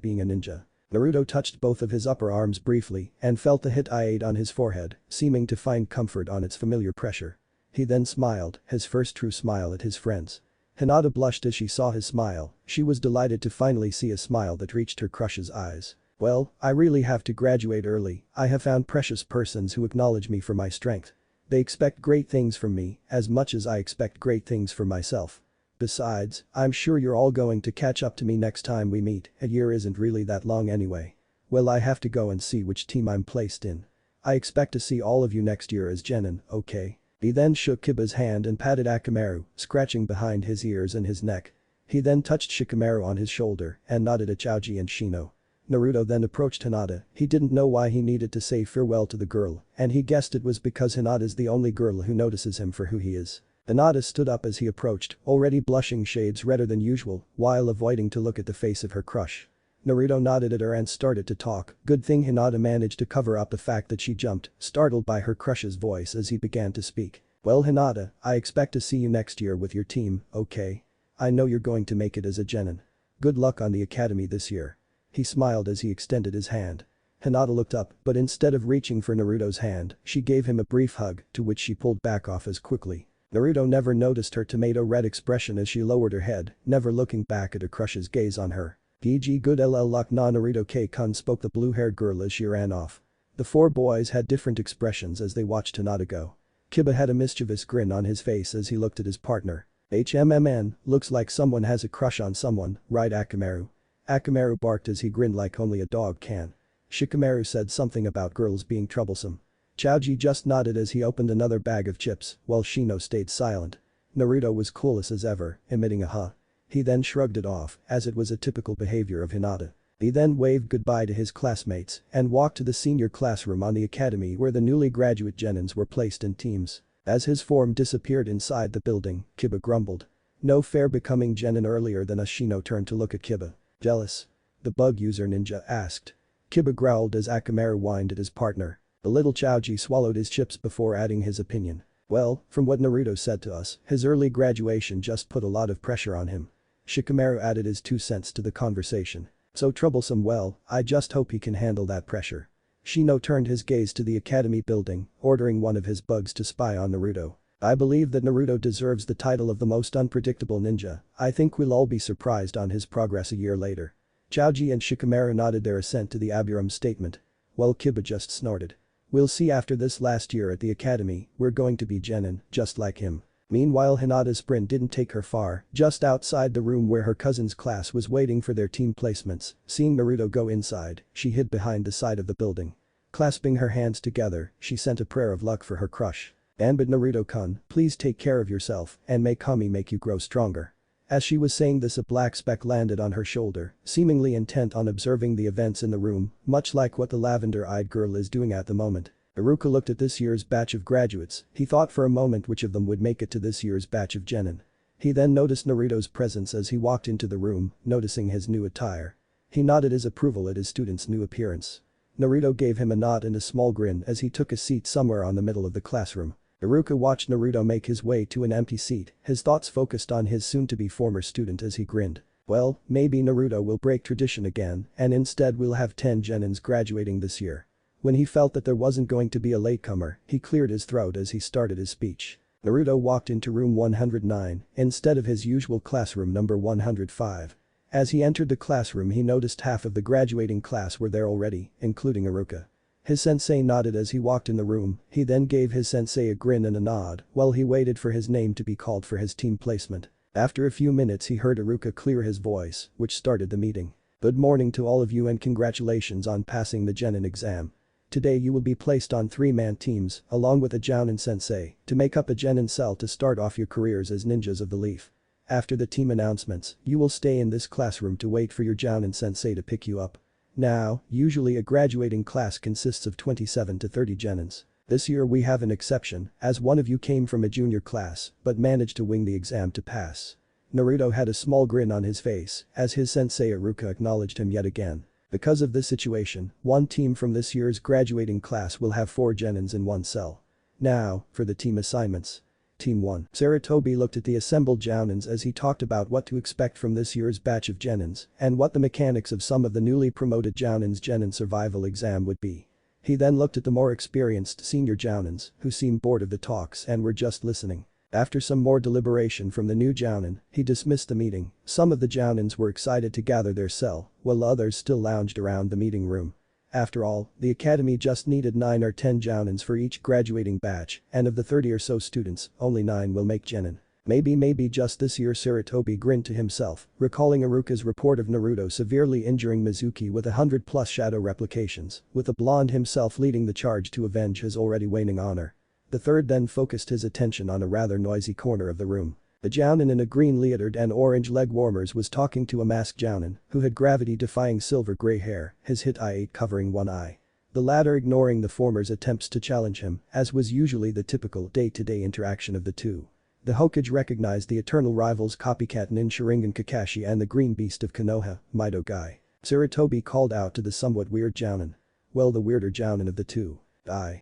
being a ninja. Naruto touched both of his upper arms briefly and felt the hit I-8 on his forehead, seeming to find comfort on its familiar pressure. He then smiled, his first true smile at his friends. Hinata blushed as she saw his smile. She was delighted to finally see a smile that reached her crush's eyes. Well, I really have to graduate early. I have found precious persons who acknowledge me for my strength. They expect great things from me, as much as I expect great things for myself. Besides, I'm sure you're all going to catch up to me next time we meet. A year isn't really that long anyway. Well, I have to go and see which team I'm placed in. I expect to see all of you next year as genin, okay? He then shook Kiba's hand and patted Akamaru, scratching behind his ears and his neck. He then touched Shikamaru on his shoulder and nodded at Choji and Shino. Naruto then approached Hinata. He didn't know why he needed to say farewell to the girl, and he guessed it was because Hinata's the only girl who notices him for who he is. Hinata stood up as he approached, already blushing shades redder than usual, while avoiding to look at the face of her crush. Naruto nodded at her and started to talk. Good thing Hinata managed to cover up the fact that she jumped, startled by her crush's voice as he began to speak. Well, Hinata, I expect to see you next year with your team, okay? I know you're going to make it as a genin. Good luck on the academy this year. He smiled as he extended his hand. Hinata looked up, but instead of reaching for Naruto's hand, she gave him a brief hug, to which she pulled back off as quickly. Naruto never noticed her tomato red expression as she lowered her head, never looking back at her crush's gaze on her. PG good LL luck na Naruto K-kun, spoke the blue-haired girl as she ran off. The 4 boys had different expressions as they watched Hinata go. Kiba had a mischievous grin on his face as he looked at his partner. HMMN, looks like someone has a crush on someone, right Akamaru? Akamaru barked as he grinned like only a dog can. Shikamaru said something about girls being troublesome. Choji just nodded as he opened another bag of chips, while Shino stayed silent. Naruto was coolest as ever, emitting a huh. He then shrugged it off, as it was a typical behavior of Hinata. He then waved goodbye to his classmates and walked to the senior classroom on the academy where the newly graduate genins were placed in teams. As his form disappeared inside the building, Kiba grumbled. No fair becoming genin earlier than us. Shino turned to look at Kiba. Jealous? The bug user ninja asked. Kiba growled as Akamaru whined at his partner. The little Choji swallowed his chips before adding his opinion. Well, from what Naruto said to us, his early graduation just put a lot of pressure on him. Shikamaru added his 2 cents to the conversation. So troublesome, well, I just hope he can handle that pressure. Shino turned his gaze to the academy building, ordering one of his bugs to spy on Naruto. I believe that Naruto deserves the title of the most unpredictable ninja. I think we'll all be surprised on his progress a year later. Choji and Shikamaru nodded their assent to the Aburum's statement. While Kiba just snorted. We'll see after this last year at the academy, we're going to be genin, just like him. Meanwhile Hinata's sprint didn't take her far, just outside the room where her cousin's class was waiting for their team placements. Seeing Naruto go inside, she hid behind the side of the building. Clasping her hands together, she sent a prayer of luck for her crush. But Naruto-kun, please take care of yourself and may Kami make you grow stronger. As she was saying this, a black speck landed on her shoulder, seemingly intent on observing the events in the room, much like what the lavender-eyed girl is doing at the moment. Iruka looked at this year's batch of graduates. He thought for a moment which of them would make it to this year's batch of genin. He then noticed Naruto's presence as he walked into the room, noticing his new attire. He nodded his approval at his student's new appearance. Naruto gave him a nod and a small grin as he took a seat somewhere on the middle of the classroom. Iruka watched Naruto make his way to an empty seat, his thoughts focused on his soon-to-be former student as he grinned. Well, maybe Naruto will break tradition again and instead we'll have 10 genins graduating this year. When he felt that there wasn't going to be a latecomer, he cleared his throat as he started his speech. Naruto walked into room 109 instead of his usual classroom number 105. As he entered the classroom he noticed half of the graduating class were there already, including Iruka. His sensei nodded as he walked in the room, he then gave his sensei a grin and a nod while he waited for his name to be called for his team placement. After a few minutes he heard Iruka clear his voice, which started the meeting. Good morning to all of you and congratulations on passing the genin exam. Today you will be placed on 3-man teams, along with a Jounin sensei, to make up a genin cell to start off your careers as ninjas of the leaf. After the team announcements, you will stay in this classroom to wait for your Jounin sensei to pick you up. Now, usually a graduating class consists of 27 to 30 genins. This year we have an exception, as one of you came from a junior class, but managed to wing the exam to pass. Naruto had a small grin on his face, as his sensei Iruka acknowledged him yet again. Because of this situation, one team from this year's graduating class will have 4 genins in one cell. Now, for the team assignments. Team 1. Sarutobi looked at the assembled Jounins as he talked about what to expect from this year's batch of genins and what the mechanics of some of the newly promoted Jounins' genin survival exam would be. He then looked at the more experienced senior Jounins, who seemed bored of the talks and were just listening. After some more deliberation from the new Jounin, he dismissed the meeting. Some of the Jounins were excited to gather their cell, while others still lounged around the meeting room. After all, the academy just needed 9 or 10 Jounins for each graduating batch, and of the 30 or so students, only 9 will make genin. Maybe just this year. Sarutobi grinned to himself, recalling Iruka's report of Naruto severely injuring Mizuki with 100+ shadow replications, with the blonde himself leading the charge to avenge his already waning honor. The third then focused his attention on a rather noisy corner of the room. The Jounin in a green leotard and orange leg warmers was talking to a masked Jounin who had gravity-defying silver-gray hair, his hit eye covering one eye. The latter ignoring the former's attempts to challenge him, as was usually the typical day-to-day interaction of the two. The Hokage recognized the eternal rivals copycat Nin Sharingan Kakashi and the green beast of Konoha, Mido Guy. Sarutobi called out to the somewhat weird Jounin. Well, the weirder Jounin of the two.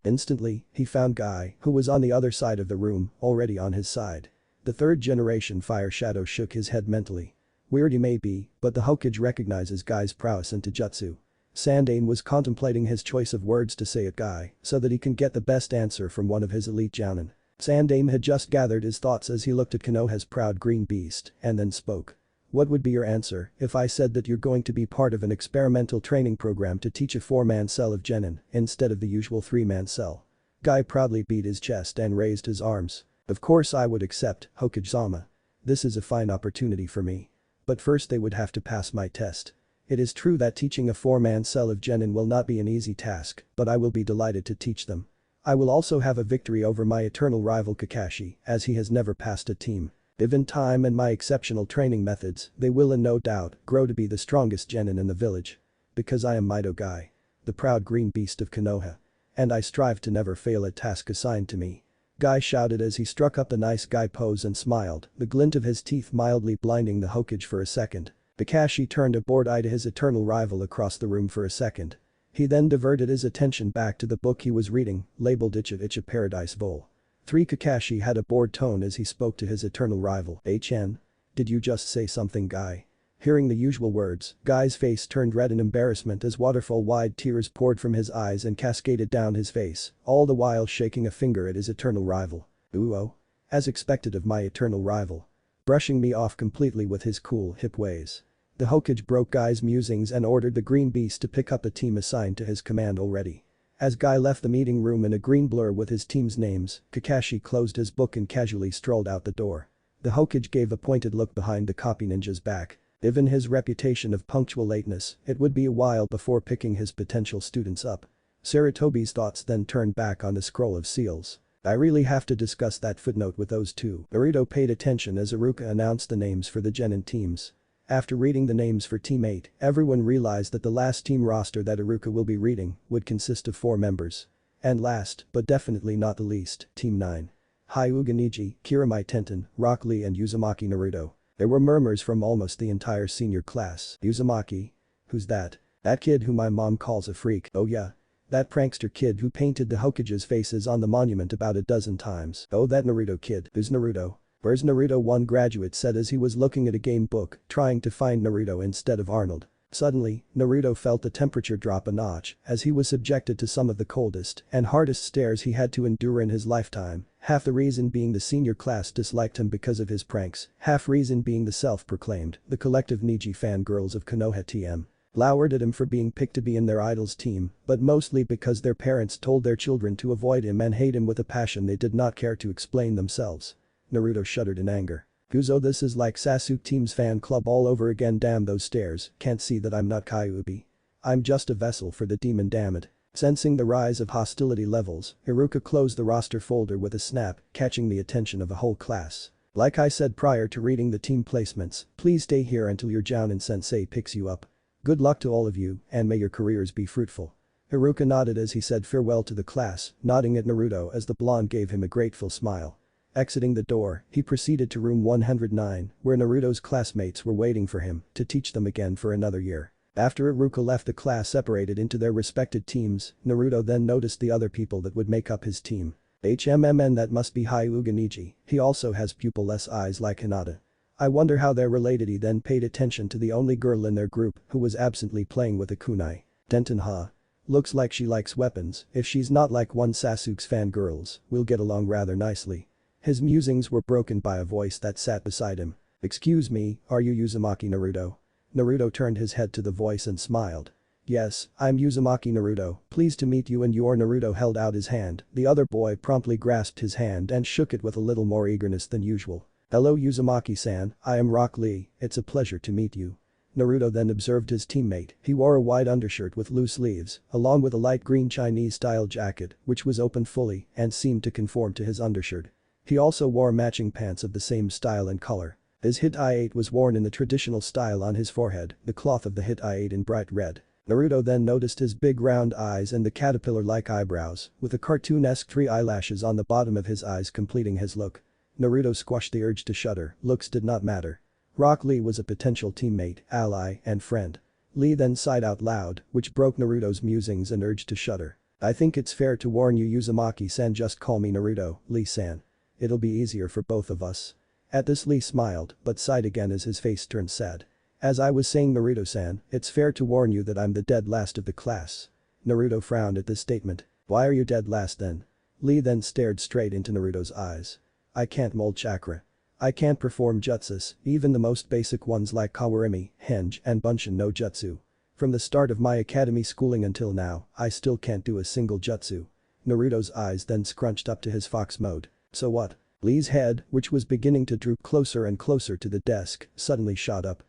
Instantly, he found Guy, who was on the other side of the room, already on his side. The third-generation Fire Shadow shook his head mentally. Weird he may be, but the Hokage recognizes Guy's prowess in Dojutsu. Sandaime was contemplating his choice of words to say at Guy so that he can get the best answer from one of his elite Jounin. Sandaime had just gathered his thoughts as he looked at Konoha's proud green beast and then spoke. What would be your answer if I said that you're going to be part of an experimental training program to teach a 4-man cell of genin instead of the usual 3-man cell? Guy proudly beat his chest and raised his arms. Of course I would accept, Hokage-sama. This is a fine opportunity for me. But first they would have to pass my test. It is true that teaching a 4-man cell of genin will not be an easy task, but I will be delighted to teach them. I will also have a victory over my eternal rival Kakashi, as he has never passed a team. Given time and my exceptional training methods, they will and no doubt grow to be the strongest genin in the village. Because I am Mido Guy, the proud green beast of Konoha. And I strive to never fail at task assigned to me. Guy shouted as he struck up the nice guy pose and smiled, the glint of his teeth mildly blinding the Hokage for a second. Kakashi turned a bored eye to his eternal rival across the room for a second. He then diverted his attention back to the book he was reading, labeled Icha Paradise Vol. 3. Kakashi had a bored tone as he spoke to his eternal rival. HN? Did you just say something, Guy? Hearing the usual words, Guy's face turned red in embarrassment as waterfall-wide tears poured from his eyes and cascaded down his face, all the while shaking a finger at his eternal rival. Ooh. As expected of my eternal rival. Brushing me off completely with his cool, hip ways. The Hokage broke Guy's musings and ordered the Green Beast to pick up a team assigned to his command already. As Guy left the meeting room in a green blur with his team's names, Kakashi closed his book and casually strolled out the door. The Hokage gave a pointed look behind the copy ninja's back. Given his reputation of punctual lateness, it would be a while before picking his potential students up. Saratobi's thoughts then turned back on the scroll of seals. I really have to discuss that footnote with those two. Naruto paid attention as Iruka announced the names for the genin teams. After reading the names for Team 8, everyone realized that the last team roster that Iruka will be reading would consist of 4 members. And last, but definitely not the least, Team 9. Hyuga Neji, Kiramai Tenten, Rock Lee and Uzumaki Naruto. There were murmurs from almost the entire senior class. Uzumaki? Who's that? That kid who my mom calls a freak. Oh yeah. That prankster kid who painted the Hokages' faces on the monument about a dozen times. Oh, that Naruto kid. Who's Naruto? Where's Naruto? One graduate said as he was looking at a game book, trying to find Naruto instead of Arnold. Suddenly, Naruto felt the temperature drop a notch as he was subjected to some of the coldest and hardest stares he had to endure in his lifetime, half the reason being the senior class disliked him because of his pranks, half reason being the self-proclaimed, the collective Neji fangirls of Konoha TM. Glowered at him for being picked to be in their idol's team, but mostly because their parents told their children to avoid him and hate him with a passion they did not care to explain themselves. Naruto shuddered in anger. Guzo, this is like Sasuke team's fan club all over again. Damn those stares, can't see that I'm not Kyuubi. I'm just a vessel for the demon, damn it. Sensing the rise of hostility levels, Iruka closed the roster folder with a snap, catching the attention of a whole class. Like I said prior to reading the team placements, please stay here until your Jounin sensei picks you up. Good luck to all of you, and may your careers be fruitful. Iruka nodded as he said farewell to the class, nodding at Naruto as the blonde gave him a grateful smile. Exiting the door, he proceeded to room 109, where Naruto's classmates were waiting for him to teach them again for another year. After Iruka left the class separated into their respected teams, Naruto then noticed the other people that would make up his team. That must be Hyuga Neji, he also has pupil-less eyes like Hinata. I wonder how they're related. He then paid attention to the only girl in their group who was absently playing with a kunai. Tenten ha. Looks like she likes weapons. If she's not like one Sasuke's fangirls, we'll get along rather nicely. His musings were broken by a voice that sat beside him. Excuse me, are you Uzumaki Naruto? Naruto turned his head to the voice and smiled. Yes, I'm Uzumaki Naruto, pleased to meet you. And your Naruto held out his hand. The other boy promptly grasped his hand and shook it with a little more eagerness than usual. Hello Uzumaki-san, I am Rock Lee, it's a pleasure to meet you. Naruto then observed his teammate. He wore a white undershirt with loose sleeves, along with a light green Chinese-style jacket, which was open fully and seemed to conform to his undershirt. He also wore matching pants of the same style and color. His hit I-8 was worn in the traditional style on his forehead, the cloth of the hit I-8 in bright red. Naruto then noticed his big round eyes and the caterpillar-like eyebrows, with the cartoon-esque 3 eyelashes on the bottom of his eyes completing his look. Naruto squashed the urge to shudder, looks did not matter. Rock Lee was a potential teammate, ally, and friend. Lee then sighed out loud, which broke Naruto's musings and urge to shudder. I think it's fair to warn you Uzumaki-san, just call me Naruto, Lee-san. It'll be easier for both of us. At this Lee smiled, but sighed again as his face turned sad. As I was saying Naruto-san, it's fair to warn you that I'm the dead last of the class. Naruto frowned at this statement. Why are you dead last then? Lee then stared straight into Naruto's eyes. I can't mold chakra. I can't perform jutsus, even the most basic ones like Kawarimi, Henge, and Bunshin no Jutsu. From the start of my academy schooling until now, I still can't do a single jutsu. Naruto's eyes then scrunched up to his fox mode. So what? Lee's head, which was beginning to droop closer and closer to the desk, suddenly shot up.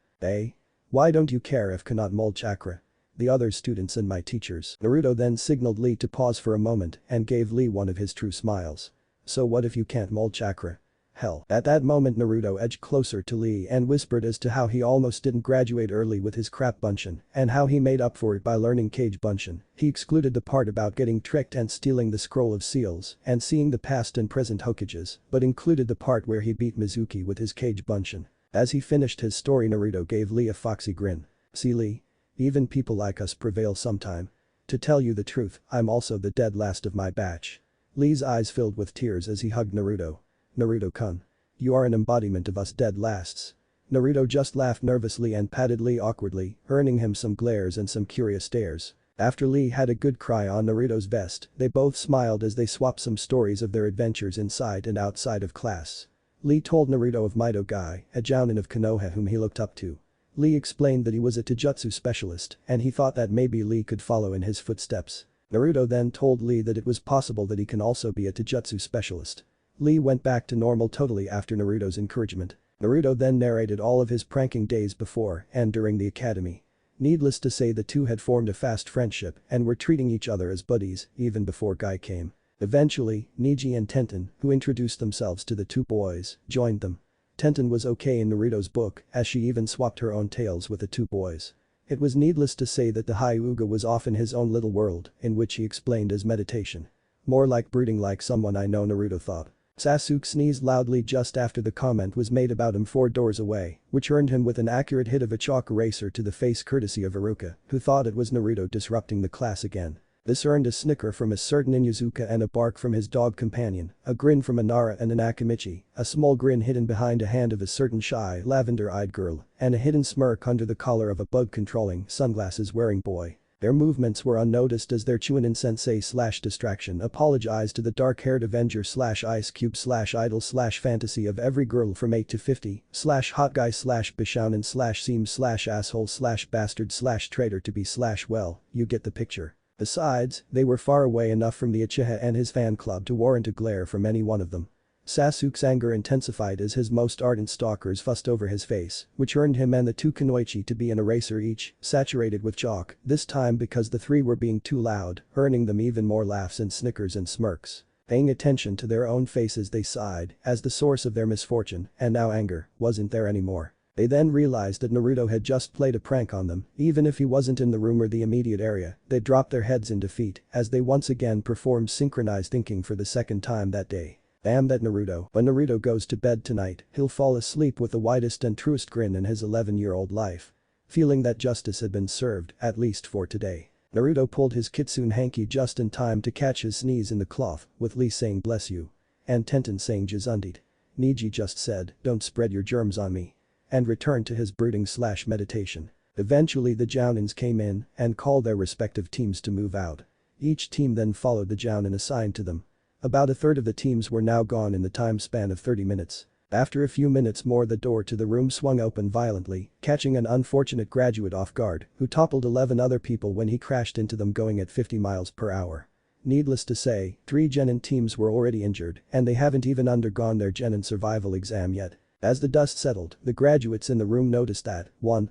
Why don't you care if cannot mold chakra? The other students and my teachers. Naruto then signaled Lee to pause for a moment and gave Lee one of his true smiles. So what if you can't mold chakra? Hell. At that moment Naruto edged closer to Lee and whispered as to how he almost didn't graduate early with his crap Bunshin and how he made up for it by learning Kage Bunshin. He excluded the part about getting tricked and stealing the scroll of seals and seeing the past and present Hokages, but included the part where he beat Mizuki with his Kage Bunshin. As he finished his story Naruto gave Lee a foxy grin. See Lee? Even people like us prevail sometime. To tell you the truth, I'm also the dead last of my batch. Lee's eyes filled with tears as he hugged Naruto. Naruto-kun. You are an embodiment of us dead lasts. Naruto just laughed nervously and patted Lee awkwardly, earning him some glares and some curious stares. After Lee had a good cry on Naruto's vest, they both smiled as they swapped some stories of their adventures inside and outside of class. Lee told Naruto of Mido Guy, a jounin of Konoha whom he looked up to. Lee explained that he was a Dojutsu specialist and he thought that maybe Lee could follow in his footsteps. Naruto then told Lee that it was possible that he can also be a Dojutsu specialist. Lee went back to normal totally after Naruto's encouragement. Naruto then narrated all of his pranking days before and during the academy. Needless to say the two had formed a fast friendship and were treating each other as buddies even before Guy came. Eventually, Neji and Tenten, who introduced themselves to the two boys, joined them. Tenten was okay in Naruto's book as she even swapped her own tales with the two boys. It was needless to say that the Hyuga was often his own little world in which he explained as meditation. More like brooding like someone I know, Naruto thought. Sasuke sneezed loudly just after the comment was made about him 4 doors away, which earned him with an accurate hit of a chalk eraser to the face courtesy of Iruka, who thought it was Naruto disrupting the class again. This earned a snicker from a certain Inuzuka and a bark from his dog companion, a grin from a Nara and an Akimichi, a small grin hidden behind a hand of a certain shy, lavender-eyed girl, and a hidden smirk under the collar of a bug-controlling, sunglasses-wearing boy. Their movements were unnoticed as their Chunin sensei / distraction apologized to the dark-haired Avenger / Ice Cube / idol / fantasy of every girl from 8 to 50 / hot guy / bishounen / seam / asshole / bastard / traitor to be / well, you get the picture. Besides, they were far away enough from the Uchiha and his fan club to warrant a glare from any one of them. Sasuke's anger intensified as his most ardent stalkers fussed over his face, which earned him and the two Kunoichi to be an eraser each, saturated with chalk, this time because the three were being too loud, earning them even more laughs and snickers and smirks. Paying attention to their own faces they sighed, as the source of their misfortune, and now anger, wasn't there anymore. They then realized that Naruto had just played a prank on them, even if he wasn't in the room or the immediate area, they dropped their heads in defeat as they once again performed synchronized thinking for the second time that day. Damn that Naruto. When Naruto goes to bed tonight, he'll fall asleep with the widest and truest grin in his 11-year-old life. Feeling that justice had been served, at least for today. Naruto pulled his kitsune hanky just in time to catch his sneeze in the cloth, with Lee saying bless you. And Tenten saying Jizundit. Neji just said, don't spread your germs on me. And returned to his brooding / meditation. Eventually the Jounins came in and called their respective teams to move out. Each team then followed the Jounin assigned to them. About a third of the teams were now gone in the time span of 30 minutes. After a few minutes more the door to the room swung open violently, catching an unfortunate graduate off guard who toppled 11 other people when he crashed into them going at 50 miles per hour. Needless to say, 3 Genin teams were already injured and they haven't even undergone their Genin survival exam yet. As the dust settled, the graduates in the room noticed that,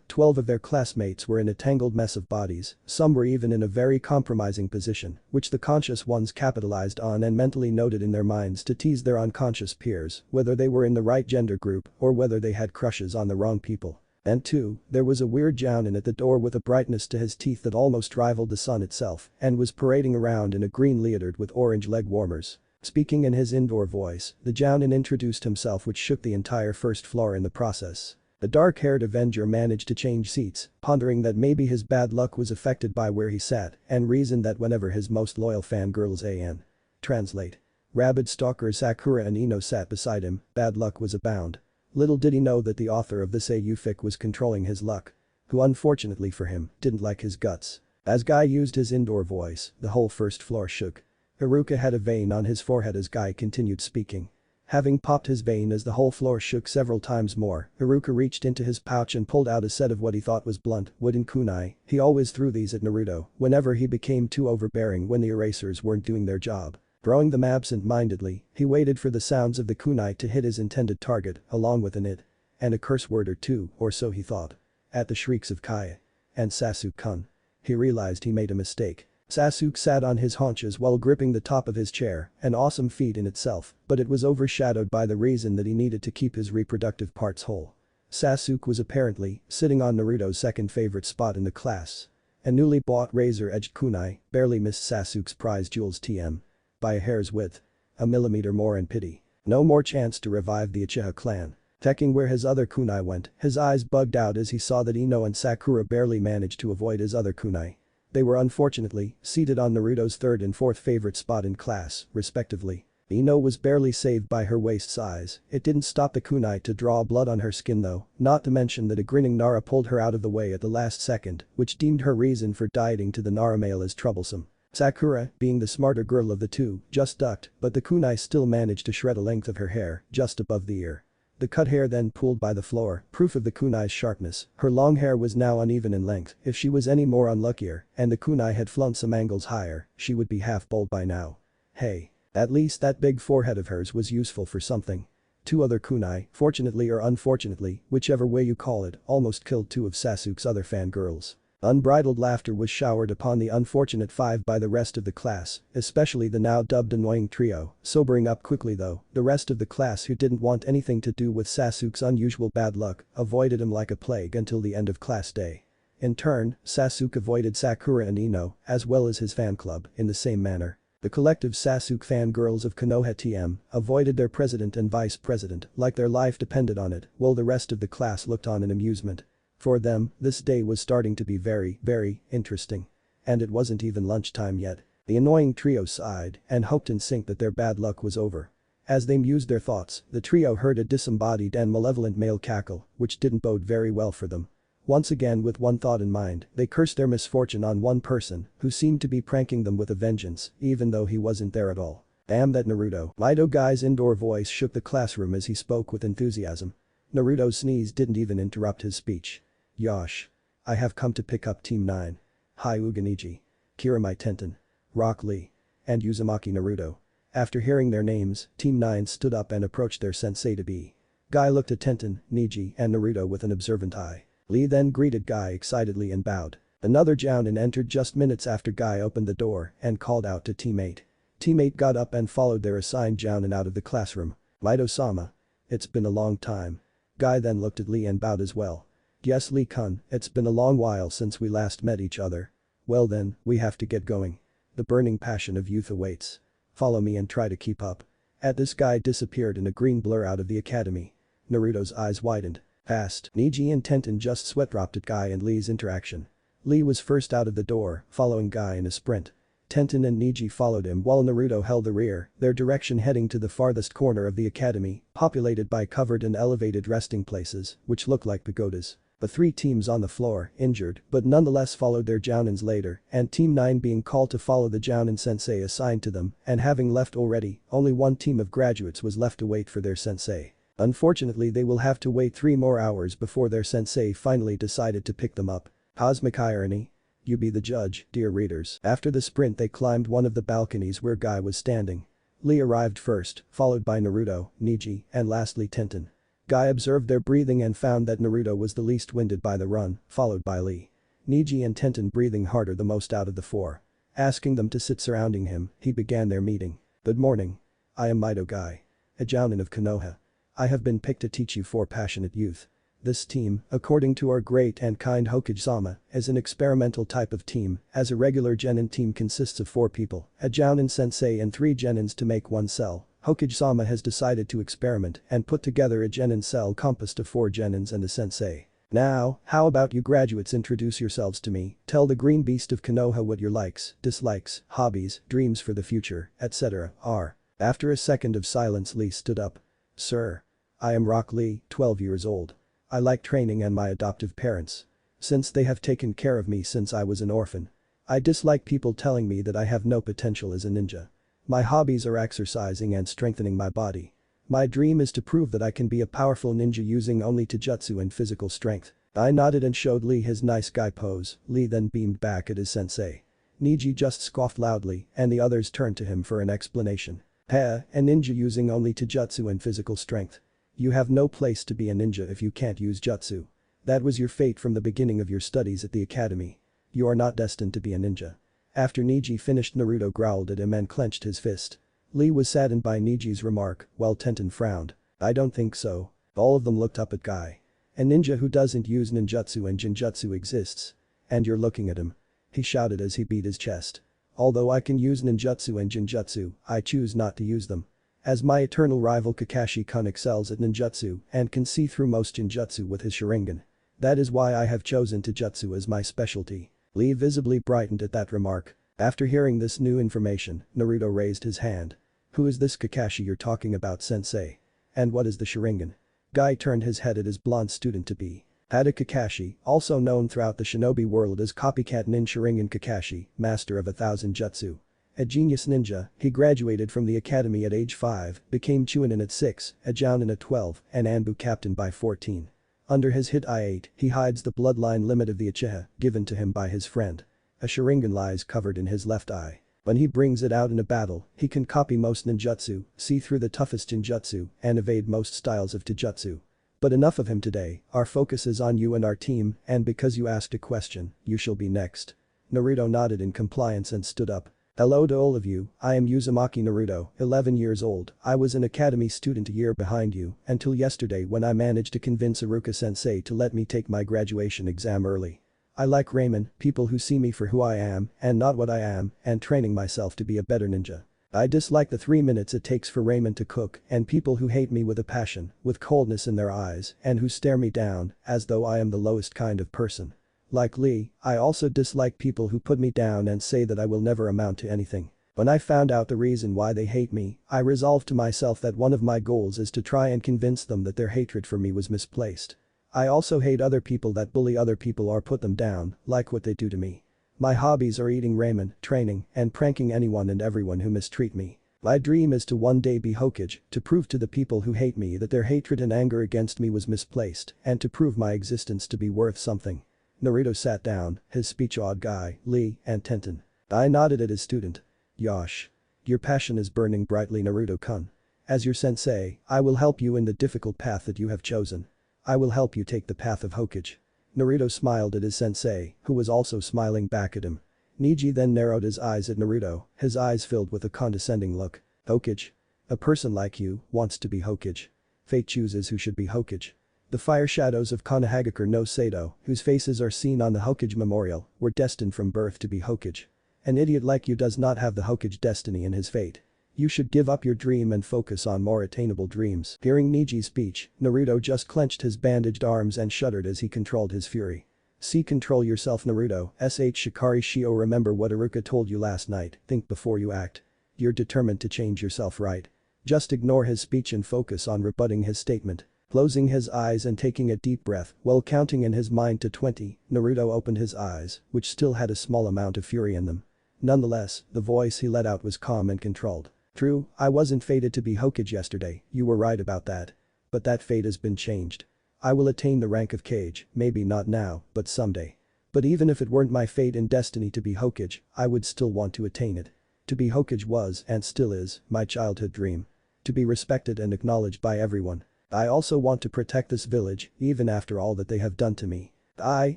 12 of their classmates were in a tangled mess of bodies, some were even in a very compromising position, which the conscious ones capitalized on and mentally noted in their minds to tease their unconscious peers, whether they were in the right gender group or whether they had crushes on the wrong people. And 2, there was a weird Jounin at the door with a brightness to his teeth that almost rivaled the sun itself and was parading around in a green leotard with orange leg warmers. Speaking in his indoor voice, the Jounin introduced himself which shook the entire first floor in the process. The dark-haired Avenger managed to change seats, pondering that maybe his bad luck was affected by where he sat, and reasoned that whenever his most loyal fangirls an. Translate. Rabid stalkers Sakura and Ino sat beside him, bad luck was abound. Little did he know that the author of this AU fic was controlling his luck. Who unfortunately for him, didn't like his guts. As Guy used his indoor voice, the whole first floor shook. Iruka had a vein on his forehead as Guy continued speaking. Having popped his vein as the whole floor shook several times more, Iruka reached into his pouch and pulled out a set of what he thought was blunt, wooden kunai. He always threw these at Naruto whenever he became too overbearing when the erasers weren't doing their job. Throwing them absent-mindedly, he waited for the sounds of the kunai to hit his intended target, along with an it. And a curse word or two, or so he thought. At the shrieks of Kaya. And Sasuke-kun. He realized he made a mistake. Sasuke sat on his haunches while gripping the top of his chair, an awesome feat in itself, but it was overshadowed by the reason that he needed to keep his reproductive parts whole. Sasuke was apparently sitting on Naruto's second favorite spot in the class. A newly bought razor-edged kunai barely missed Sasuke's prize jewels TM. By a hair's width. A millimeter more in pity. No more chance to revive the Uchiha clan. Checking where his other kunai went, his eyes bugged out as he saw that Ino and Sakura barely managed to avoid his other kunai. They were unfortunately seated on Naruto's third and fourth favorite spot in class, respectively. Ino was barely saved by her waist size. It didn't stop the kunai to draw blood on her skin though, not to mention that a grinning Nara pulled her out of the way at the last second, which deemed her reason for dieting to the Nara male as troublesome. Sakura, being the smarter girl of the two, just ducked, but the kunai still managed to shred a length of her hair, just above the ear. The cut hair then pulled by the floor, proof of the kunai's sharpness. Her long hair was now uneven in length. If she was any more unluckier, and the kunai had flown some angles higher, she would be half bald by now. Hey. At least that big forehead of hers was useful for something. Two other kunai, fortunately or unfortunately, whichever way you call it, almost killed two of Sasuke's other fangirls. Unbridled laughter was showered upon the unfortunate five by the rest of the class, especially the now dubbed annoying trio. Sobering up quickly though, the rest of the class who didn't want anything to do with Sasuke's unusual bad luck avoided him like a plague until the end of class day. In turn, Sasuke avoided Sakura and Ino, as well as his fan club, in the same manner. The collective Sasuke fangirls of Konoha TM avoided their president and vice president like their life depended on it, while the rest of the class looked on in amusement. For them, this day was starting to be very, very interesting. And it wasn't even lunchtime yet. The annoying trio sighed and hoped in sync that their bad luck was over. As they mused their thoughts, the trio heard a disembodied and malevolent male cackle, which didn't bode very well for them. Once again with one thought in mind, they cursed their misfortune on one person who seemed to be pranking them with a vengeance, even though he wasn't there at all. Damn that Naruto. Mido Guy's indoor voice shook the classroom as he spoke with enthusiasm. Naruto's sneeze didn't even interrupt his speech. Yosh. I have come to pick up Team 9. Hi Uganiji. Kiramai Tenten. Rock Lee. And Uzumaki Naruto. After hearing their names, Team 9 stood up and approached their sensei to be. Guy looked at Tenten, Niji and Naruto with an observant eye. Lee then greeted Guy excitedly and bowed. Another Jounin entered just minutes after Guy opened the door and called out to Team 8. Team 8 got up and followed their assigned Jounin out of the classroom. Mido-sama. It's been a long time. Guy then looked at Lee and bowed as well. Yes Lee-kun, it's been a long while since we last met each other. Well then, we have to get going. The burning passion of youth awaits. Follow me and try to keep up. At this Guy disappeared in a green blur out of the academy. Naruto's eyes widened. Fast. Niji and Tenten just sweat-dropped at Guy and Lee's interaction. Lee was first out of the door, following Guy in a sprint. Tenten and Niji followed him while Naruto held the rear, their direction heading to the farthest corner of the academy, populated by covered and elevated resting places, which looked like pagodas. The three teams on the floor, injured, but nonetheless followed their Jounins later, and Team 9 being called to follow the Jounin sensei assigned to them, and having left already, only one team of graduates was left to wait for their sensei. Unfortunately they will have to wait 3 more hours before their sensei finally decided to pick them up. Cosmic irony. You be the judge, dear readers. After the sprint they climbed one of the balconies where Guy was standing. Lee arrived first, followed by Naruto, Niji, and lastly Tenten. Guy observed their breathing and found that Naruto was the least winded by the run, followed by Lee. Niji and Tenten breathing harder the most out of the four. Asking them to sit surrounding him, he began their meeting. Good morning. I am Mido Guy. A Jounin of Konoha. I have been picked to teach you 4 passionate youth. This team, according to our great and kind Hokage-sama, is an experimental type of team, as a regular genin team consists of 4 people, a Jounin sensei and 3 genins to make 1 cell. Hokage-sama has decided to experiment and put together a genin cell composed of 4 genins and a sensei. Now, how about you graduates introduce yourselves to me, tell the green beast of Konoha what your likes, dislikes, hobbies, dreams for the future, etc. are. After a second of silence Lee stood up. Sir. I am Rock Lee, 12 years old. I like training and my adoptive parents. Since they have taken care of me since I was an orphan. I dislike people telling me that I have no potential as a ninja. My hobbies are exercising and strengthening my body. My dream is to prove that I can be a powerful ninja using only Dojutsu and physical strength. I nodded and showed Lee his nice guy pose. Lee then beamed back at his sensei. Niji just scoffed loudly and the others turned to him for an explanation. A ninja using only Dojutsu and physical strength. You have no place to be a ninja if you can't use jutsu. That was your fate from the beginning of your studies at the academy. You are not destined to be a ninja. After Niji finished Naruto growled at him and clenched his fist. Lee was saddened by Niji's remark, while Tenten frowned. I don't think so. All of them looked up at Guy. A ninja who doesn't use ninjutsu and jinjutsu exists. And you're looking at him. He shouted as he beat his chest. Although I can use ninjutsu and jinjutsu, I choose not to use them. As my eternal rival Kakashi-kun excels at ninjutsu and can see through most jinjutsu with his Sharingan. That is why I have chosen Dojutsu as my specialty. Lee visibly brightened at that remark. After hearing this new information, Naruto raised his hand. Who is this Kakashi you're talking about, sensei? And what is the Sharingan? Guy turned his head at his blonde student-to-be. Ada Kakashi, also known throughout the shinobi world as Copycat Nin Sharingan Kakashi, master of 1,000 jutsu. A genius ninja, he graduated from the academy at age 5, became Chunin at 6, a Jounin at 12, and Anbu captain by 14. Under his hit I-8, he hides the bloodline limit of the Uchiha, given to him by his friend. A Sharingan lies covered in his left eye. When he brings it out in a battle, he can copy most ninjutsu, see through the toughest jinjutsu, and evade most styles of taijutsu. But enough of him today, our focus is on you and our team, and because you asked a question, you shall be next. Naruto nodded in compliance and stood up. Hello to all of you, I am Uzumaki Naruto, 11 years old, I was an academy student a year behind you, until yesterday when I managed to convince Iruka-sensei to let me take my graduation exam early. I like ramen, people who see me for who I am and not what I am, and training myself to be a better ninja. I dislike the 3 minutes it takes for ramen to cook and people who hate me with a passion, with coldness in their eyes, and who stare me down as though I am the lowest kind of person. Like Lee, I also dislike people who put me down and say that I will never amount to anything. When I found out the reason why they hate me, I resolved to myself that one of my goals is to try and convince them that their hatred for me was misplaced. I also hate other people that bully other people or put them down, like what they do to me. My hobbies are eating ramen, training, and pranking anyone and everyone who mistreat me. My dream is to one day be Hokage, to prove to the people who hate me that their hatred and anger against me was misplaced, and to prove my existence to be worth something. Naruto sat down, his speech awed Guy, Lee, and Tenten. I nodded at his student. Yosh. Your passion is burning brightly, Naruto-kun. As your sensei, I will help you in the difficult path that you have chosen. I will help you take the path of Hokage. Naruto smiled at his sensei, who was also smiling back at him. Neji then narrowed his eyes at Naruto, his eyes filled with a condescending look. Hokage? A person like you wants to be Hokage. Fate chooses who should be Hokage. The fire shadows of Konohagakure no Sado, whose faces are seen on the Hokage memorial, were destined from birth to be Hokage. An idiot like you does not have the Hokage destiny in his fate. You should give up your dream and focus on more attainable dreams. Hearing Neji's speech, Naruto just clenched his bandaged arms and shuddered as he controlled his fury. See, control yourself, Naruto. Shikari Shio, remember what Iruka told you last night, think before you act. You're determined to change yourself, right? Just ignore his speech and focus on rebutting his statement. Closing his eyes and taking a deep breath, while counting in his mind to 20, Naruto opened his eyes, which still had a small amount of fury in them. Nonetheless, the voice he let out was calm and controlled. True, I wasn't fated to be Hokage yesterday, you were right about that. But that fate has been changed. I will attain the rank of Kage, maybe not now, but someday. But even if it weren't my fate and destiny to be Hokage, I would still want to attain it. To be Hokage was, and still is, my childhood dream. To be respected and acknowledged by everyone. I also want to protect this village, even after all that they have done to me. I,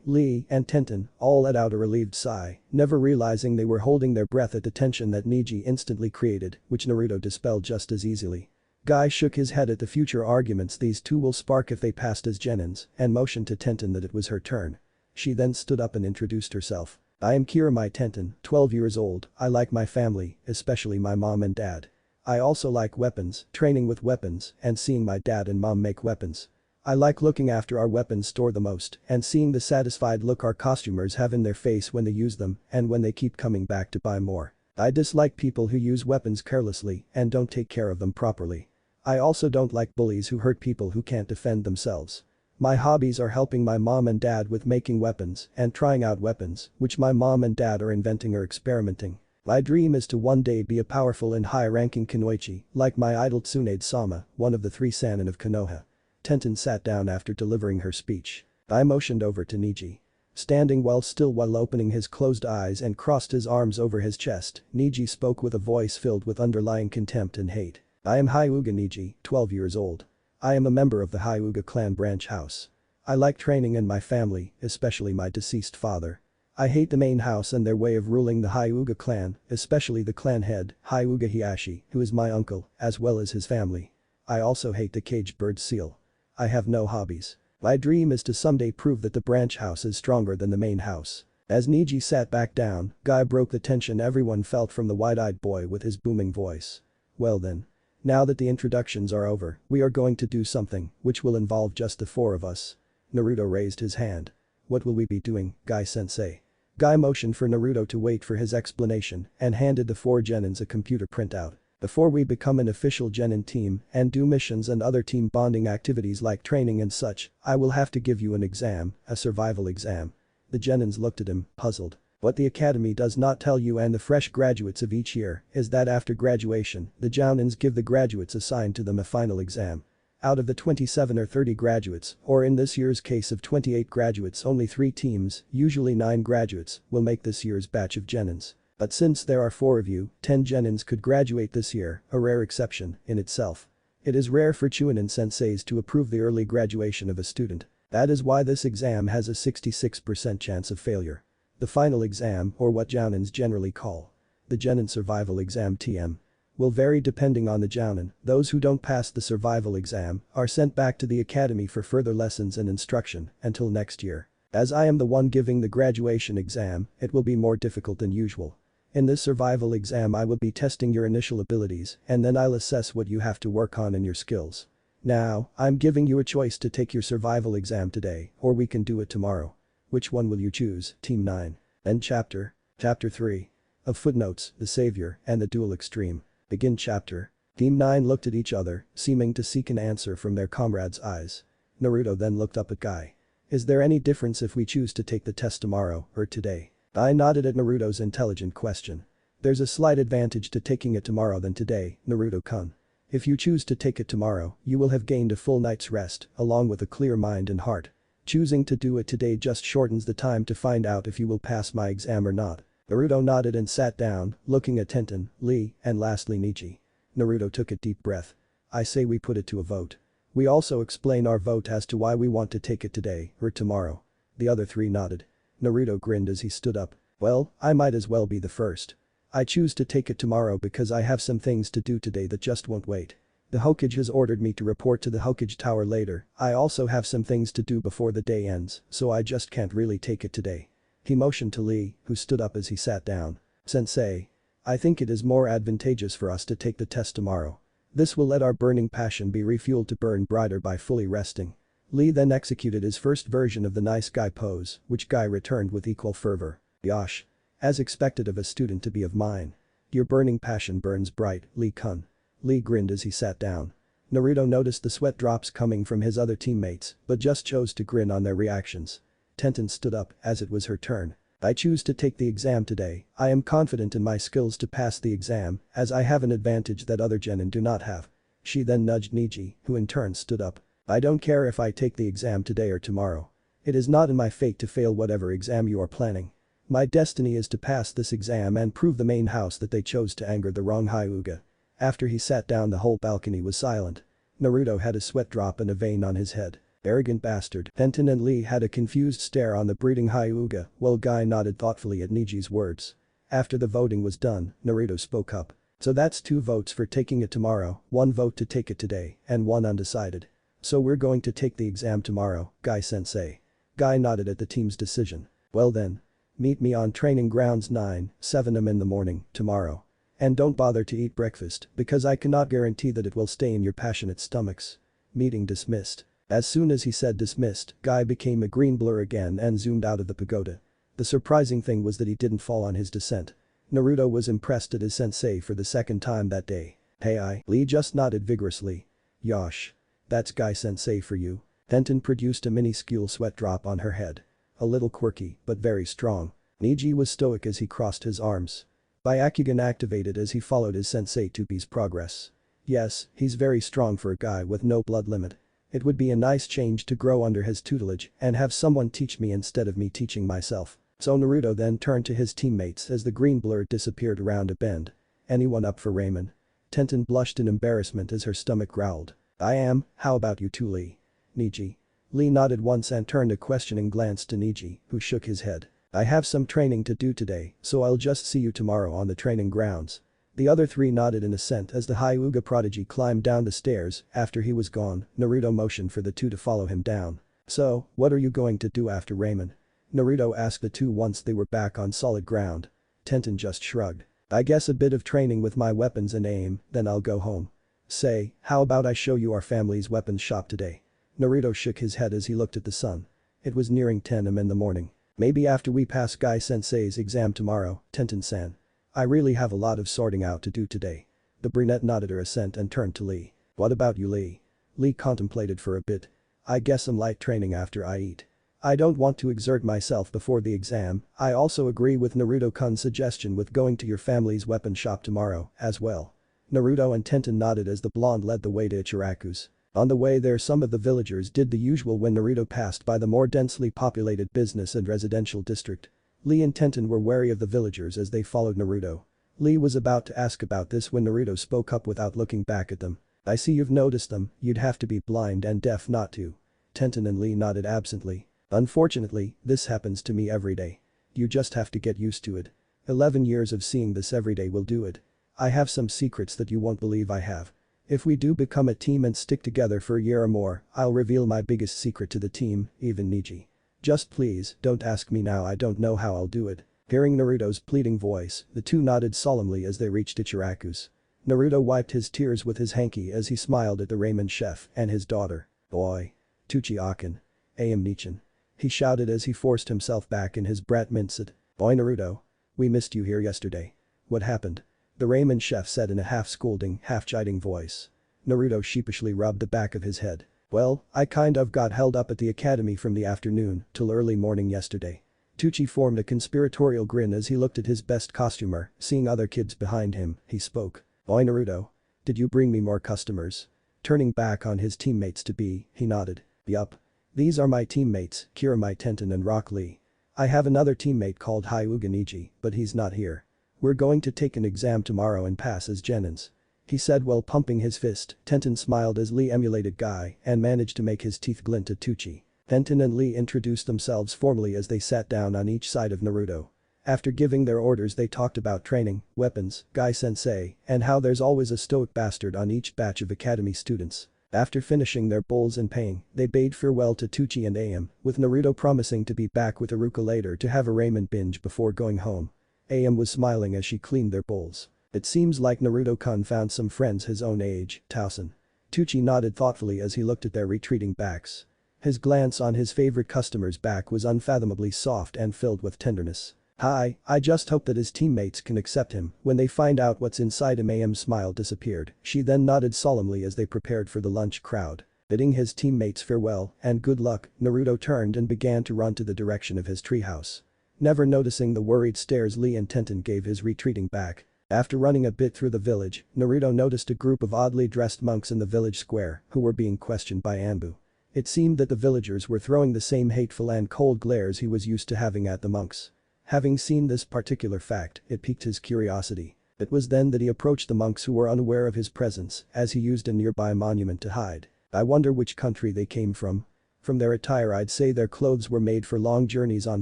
Lee, and Tenten all let out a relieved sigh, never realizing they were holding their breath at the tension that Neji instantly created, which Naruto dispelled just as easily. Guy shook his head at the future arguments these two will spark if they passed as genins, and motioned to Tenten that it was her turn. She then stood up and introduced herself. I am Kiramai Tenten, 12 years old, I like my family, especially my mom and dad. I also like weapons, training with weapons, and seeing my dad and mom make weapons. I like looking after our weapons store the most and seeing the satisfied look our costumers have in their face when they use them and when they keep coming back to buy more. I dislike people who use weapons carelessly and don't take care of them properly. I also don't like bullies who hurt people who can't defend themselves. My hobbies are helping my mom and dad with making weapons and trying out weapons, which my mom and dad are inventing or experimenting. My dream is to one day be a powerful and high-ranking kunoichi, like my idol Tsunade-sama, one of the 3 Sannin of Konoha. Tenten sat down after delivering her speech. I motioned over to Neji. Standing well still while opening his closed eyes and crossed his arms over his chest, Neji spoke with a voice filled with underlying contempt and hate. I am Hyuga Neji, 12 years old. I am a member of the Hyuga clan branch house. I like training and my family, especially my deceased father. I hate the main house and their way of ruling the Hyuga clan, especially the clan head, Hyuga Hiashi, who is my uncle, as well as his family. I also hate the caged bird seal. I have no hobbies. My dream is to someday prove that the branch house is stronger than the main house. As Neji sat back down, Guy broke the tension everyone felt from the wide-eyed boy with his booming voice. Well then. Now that the introductions are over, we are going to do something, which will involve just the 4 of us. Naruto raised his hand. What will we be doing, Guy-sensei? Guy motioned for Naruto to wait for his explanation and handed the 4 genins a computer printout. Before we become an official genin team and do missions and other team bonding activities like training and such, I will have to give you an exam, a survival exam. The genins looked at him, puzzled. What the academy does not tell you and the fresh graduates of each year is that after graduation, the jounins give the graduates assigned to them a final exam. Out of the 27 or 30 graduates, or in this year's case of 28 graduates, only 3 teams, usually 9 graduates, will make this year's batch of genins. But since there are 4 of you, 10 genins could graduate this year, a rare exception in itself. It is rare for Chunin senseis to approve the early graduation of a student. That is why this exam has a 66% chance of failure. The final exam, or what jounins generally call the Genin Survival Exam (TM), will vary depending on the jounin. Those who don't pass the survival exam are sent back to the academy for further lessons and instruction until next year. As I am the one giving the graduation exam, it will be more difficult than usual. In this survival exam I will be testing your initial abilities and then I'll assess what you have to work on and your skills. Now, I'm giving you a choice to take your survival exam today or we can do it tomorrow. Which one will you choose, Team 9? End chapter. Chapter 3. Of footnotes, the savior and the dual extreme. Begin chapter. Team 9 looked at each other, seeming to seek an answer from their comrade's eyes. Naruto then looked up at Guy. Is there any difference if we choose to take the test tomorrow or today? Guy nodded at Naruto's intelligent question. There's a slight advantage to taking it tomorrow than today, Naruto-kun. If you choose to take it tomorrow, you will have gained a full night's rest, along with a clear mind and heart. Choosing to do it today just shortens the time to find out if you will pass my exam or not. Naruto nodded and sat down, looking at Tenten, Lee, and lastly Neji. Naruto took a deep breath. I say we put it to a vote. We also explain our vote as to why we want to take it today or tomorrow. The other 3 nodded. Naruto grinned as he stood up. Well, I might as well be the first. I choose to take it tomorrow because I have some things to do today that just won't wait. The Hokage has ordered me to report to the Hokage Tower later. I also have some things to do before the day ends, so I just can't really take it today. He motioned to Lee, who stood up as he sat down. Sensei. I think it is more advantageous for us to take the test tomorrow. This will let our burning passion be refueled to burn brighter by fully resting. Lee then executed his first version of the nice guy pose, which Guy returned with equal fervor. Yosh. As expected of a student to be of mine. Your burning passion burns bright, Lee-kun. Lee grinned as he sat down. Naruto noticed the sweat drops coming from his other teammates, but just chose to grin on their reactions. Tenten stood up as it was her turn. I choose to take the exam today. I am confident in my skills to pass the exam as I have an advantage that other genin do not have. She then nudged Neji, who in turn stood up. I don't care if I take the exam today or tomorrow. It is not in my fate to fail whatever exam you are planning. My destiny is to pass this exam and prove the main house that they chose to anger the wrong Hyuga. After he sat down the whole balcony was silent. Naruto had a sweat drop and a vein on his head. Arrogant bastard. Tenten and Lee had a confused stare on the breeding Hyuga while Guy nodded thoughtfully at Neji's words. After the voting was done, Naruto spoke up. So that's 2 votes for taking it tomorrow, 1 vote to take it today, and 1 undecided. So we're going to take the exam tomorrow, Guy-sensei. Guy nodded at the team's decision. Well then. Meet me on training grounds 9-7 am in the morning, tomorrow. And don't bother to eat breakfast because I cannot guarantee that it will stay in your passionate stomachs. Meeting dismissed. As soon as he said dismissed, Guy became a green blur again and zoomed out of the pagoda. The surprising thing was that he didn't fall on his descent. Naruto was impressed at his sensei for the 2nd time that day. Hey Lee just nodded vigorously. Yosh. That's Guy-sensei for you. Tenten produced a minuscule sweat drop on her head. A little quirky, but very strong. Neji was stoic as he crossed his arms. Byakugan activated as he followed his sensei Tupi's progress. Yes, he's very strong for a guy with no blood limit. It would be a nice change to grow under his tutelage and have someone teach me instead of me teaching myself. So Naruto then turned to his teammates as the green blur disappeared around a bend. Anyone up for ramen? Tenten blushed in embarrassment as her stomach growled. I am, how about you two Lee? Neji. Lee nodded once and turned a questioning glance to Neji, who shook his head. I have some training to do today, so I'll just see you tomorrow on the training grounds. The other 3 nodded in assent as the Hyuga prodigy climbed down the stairs. After he was gone, Naruto motioned for the 2 to follow him down. So, what are you going to do after ramen? Naruto asked the 2 once they were back on solid ground. Tenten just shrugged. I guess a bit of training with my weapons and aim, then I'll go home. Say, how about I show you our family's weapons shop today? Naruto shook his head as he looked at the sun. It was nearing 10 am in the morning. Maybe after we pass Guy-sensei's exam tomorrow, Tenten-san. I really have a lot of sorting out to do today. The brunette nodded her assent and turned to Lee. What about you, Lee? Lee contemplated for a bit. I guess some light training after I eat. I don't want to exert myself before the exam. I also agree with Naruto-kun's suggestion with going to your family's weapon shop tomorrow, as well. Naruto and Tenten nodded as the blonde led the way to Ichiraku's. On the way there, some of the villagers did the usual when Naruto passed by the more densely populated business and residential district. Lee and Tenten were wary of the villagers as they followed Naruto. Lee was about to ask about this when Naruto spoke up without looking back at them. I see you've noticed them, you'd have to be blind and deaf not to. Tenten and Lee nodded absently. Unfortunately, this happens to me every day. You just have to get used to it. 11 years of seeing this every day will do it. I have some secrets that you won't believe I have. If we do become a team and stick together for a year or more, I'll reveal my biggest secret to the team, even Niji. Just please, don't ask me now, I don't know how I'll do it. Hearing Naruto's pleading voice, the two nodded solemnly as they reached Ichiraku's. Naruto wiped his tears with his hanky as he smiled at the ramen chef and his daughter. Boy. Tuchi-akin. Am Nichin. He shouted as he forced himself back in his brat mindset. Boy Naruto. We missed you here yesterday. What happened? The ramen chef said in a half-scolding, half-chiding voice. Naruto sheepishly rubbed the back of his head. Well, I kind of got held up at the academy from the afternoon till early morning yesterday. Tucci formed a conspiratorial grin as he looked at his best costumer, seeing other kids behind him, he spoke. Oi Naruto. Did you bring me more customers? Turning back on his teammates to be, he nodded. Yup. These are my teammates, Kiramai Tenten and Rock Lee. I have another teammate called Hyuga Niji, but he's not here. We're going to take an exam tomorrow and pass as Genins. He said while pumping his fist. Tenten smiled as Lee emulated Guy and managed to make his teeth glint at Tucci. Tenten and Lee introduced themselves formally as they sat down on each side of Naruto. After giving their orders they talked about training, weapons, Guy-sensei, and how there's always a stoic bastard on each batch of academy students. After finishing their bowls and paying, they bade farewell to Tucci and Am, with Naruto promising to be back with Iruka later to have a ramen binge before going home. Am was smiling as she cleaned their bowls. It seems like Naruto-kun found some friends his own age, Tausen. Tucci nodded thoughtfully as he looked at their retreating backs. His glance on his favorite customer's back was unfathomably soft and filled with tenderness. Hi, I just hope that his teammates can accept him when they find out what's inside him. Am's smile disappeared. She then nodded solemnly as they prepared for the lunch crowd. Bidding his teammates farewell and good luck, Naruto turned and began to run to the direction of his treehouse. Never noticing the worried stares Lee and Tenten gave his retreating back. After running a bit through the village, Naruto noticed a group of oddly dressed monks in the village square who were being questioned by Anbu. It seemed that the villagers were throwing the same hateful and cold glares he was used to having at the monks. Having seen this particular fact, it piqued his curiosity. It was then that he approached the monks who were unaware of his presence as he used a nearby monument to hide. I wonder which country they came from. From their attire I'd say their clothes were made for long journeys on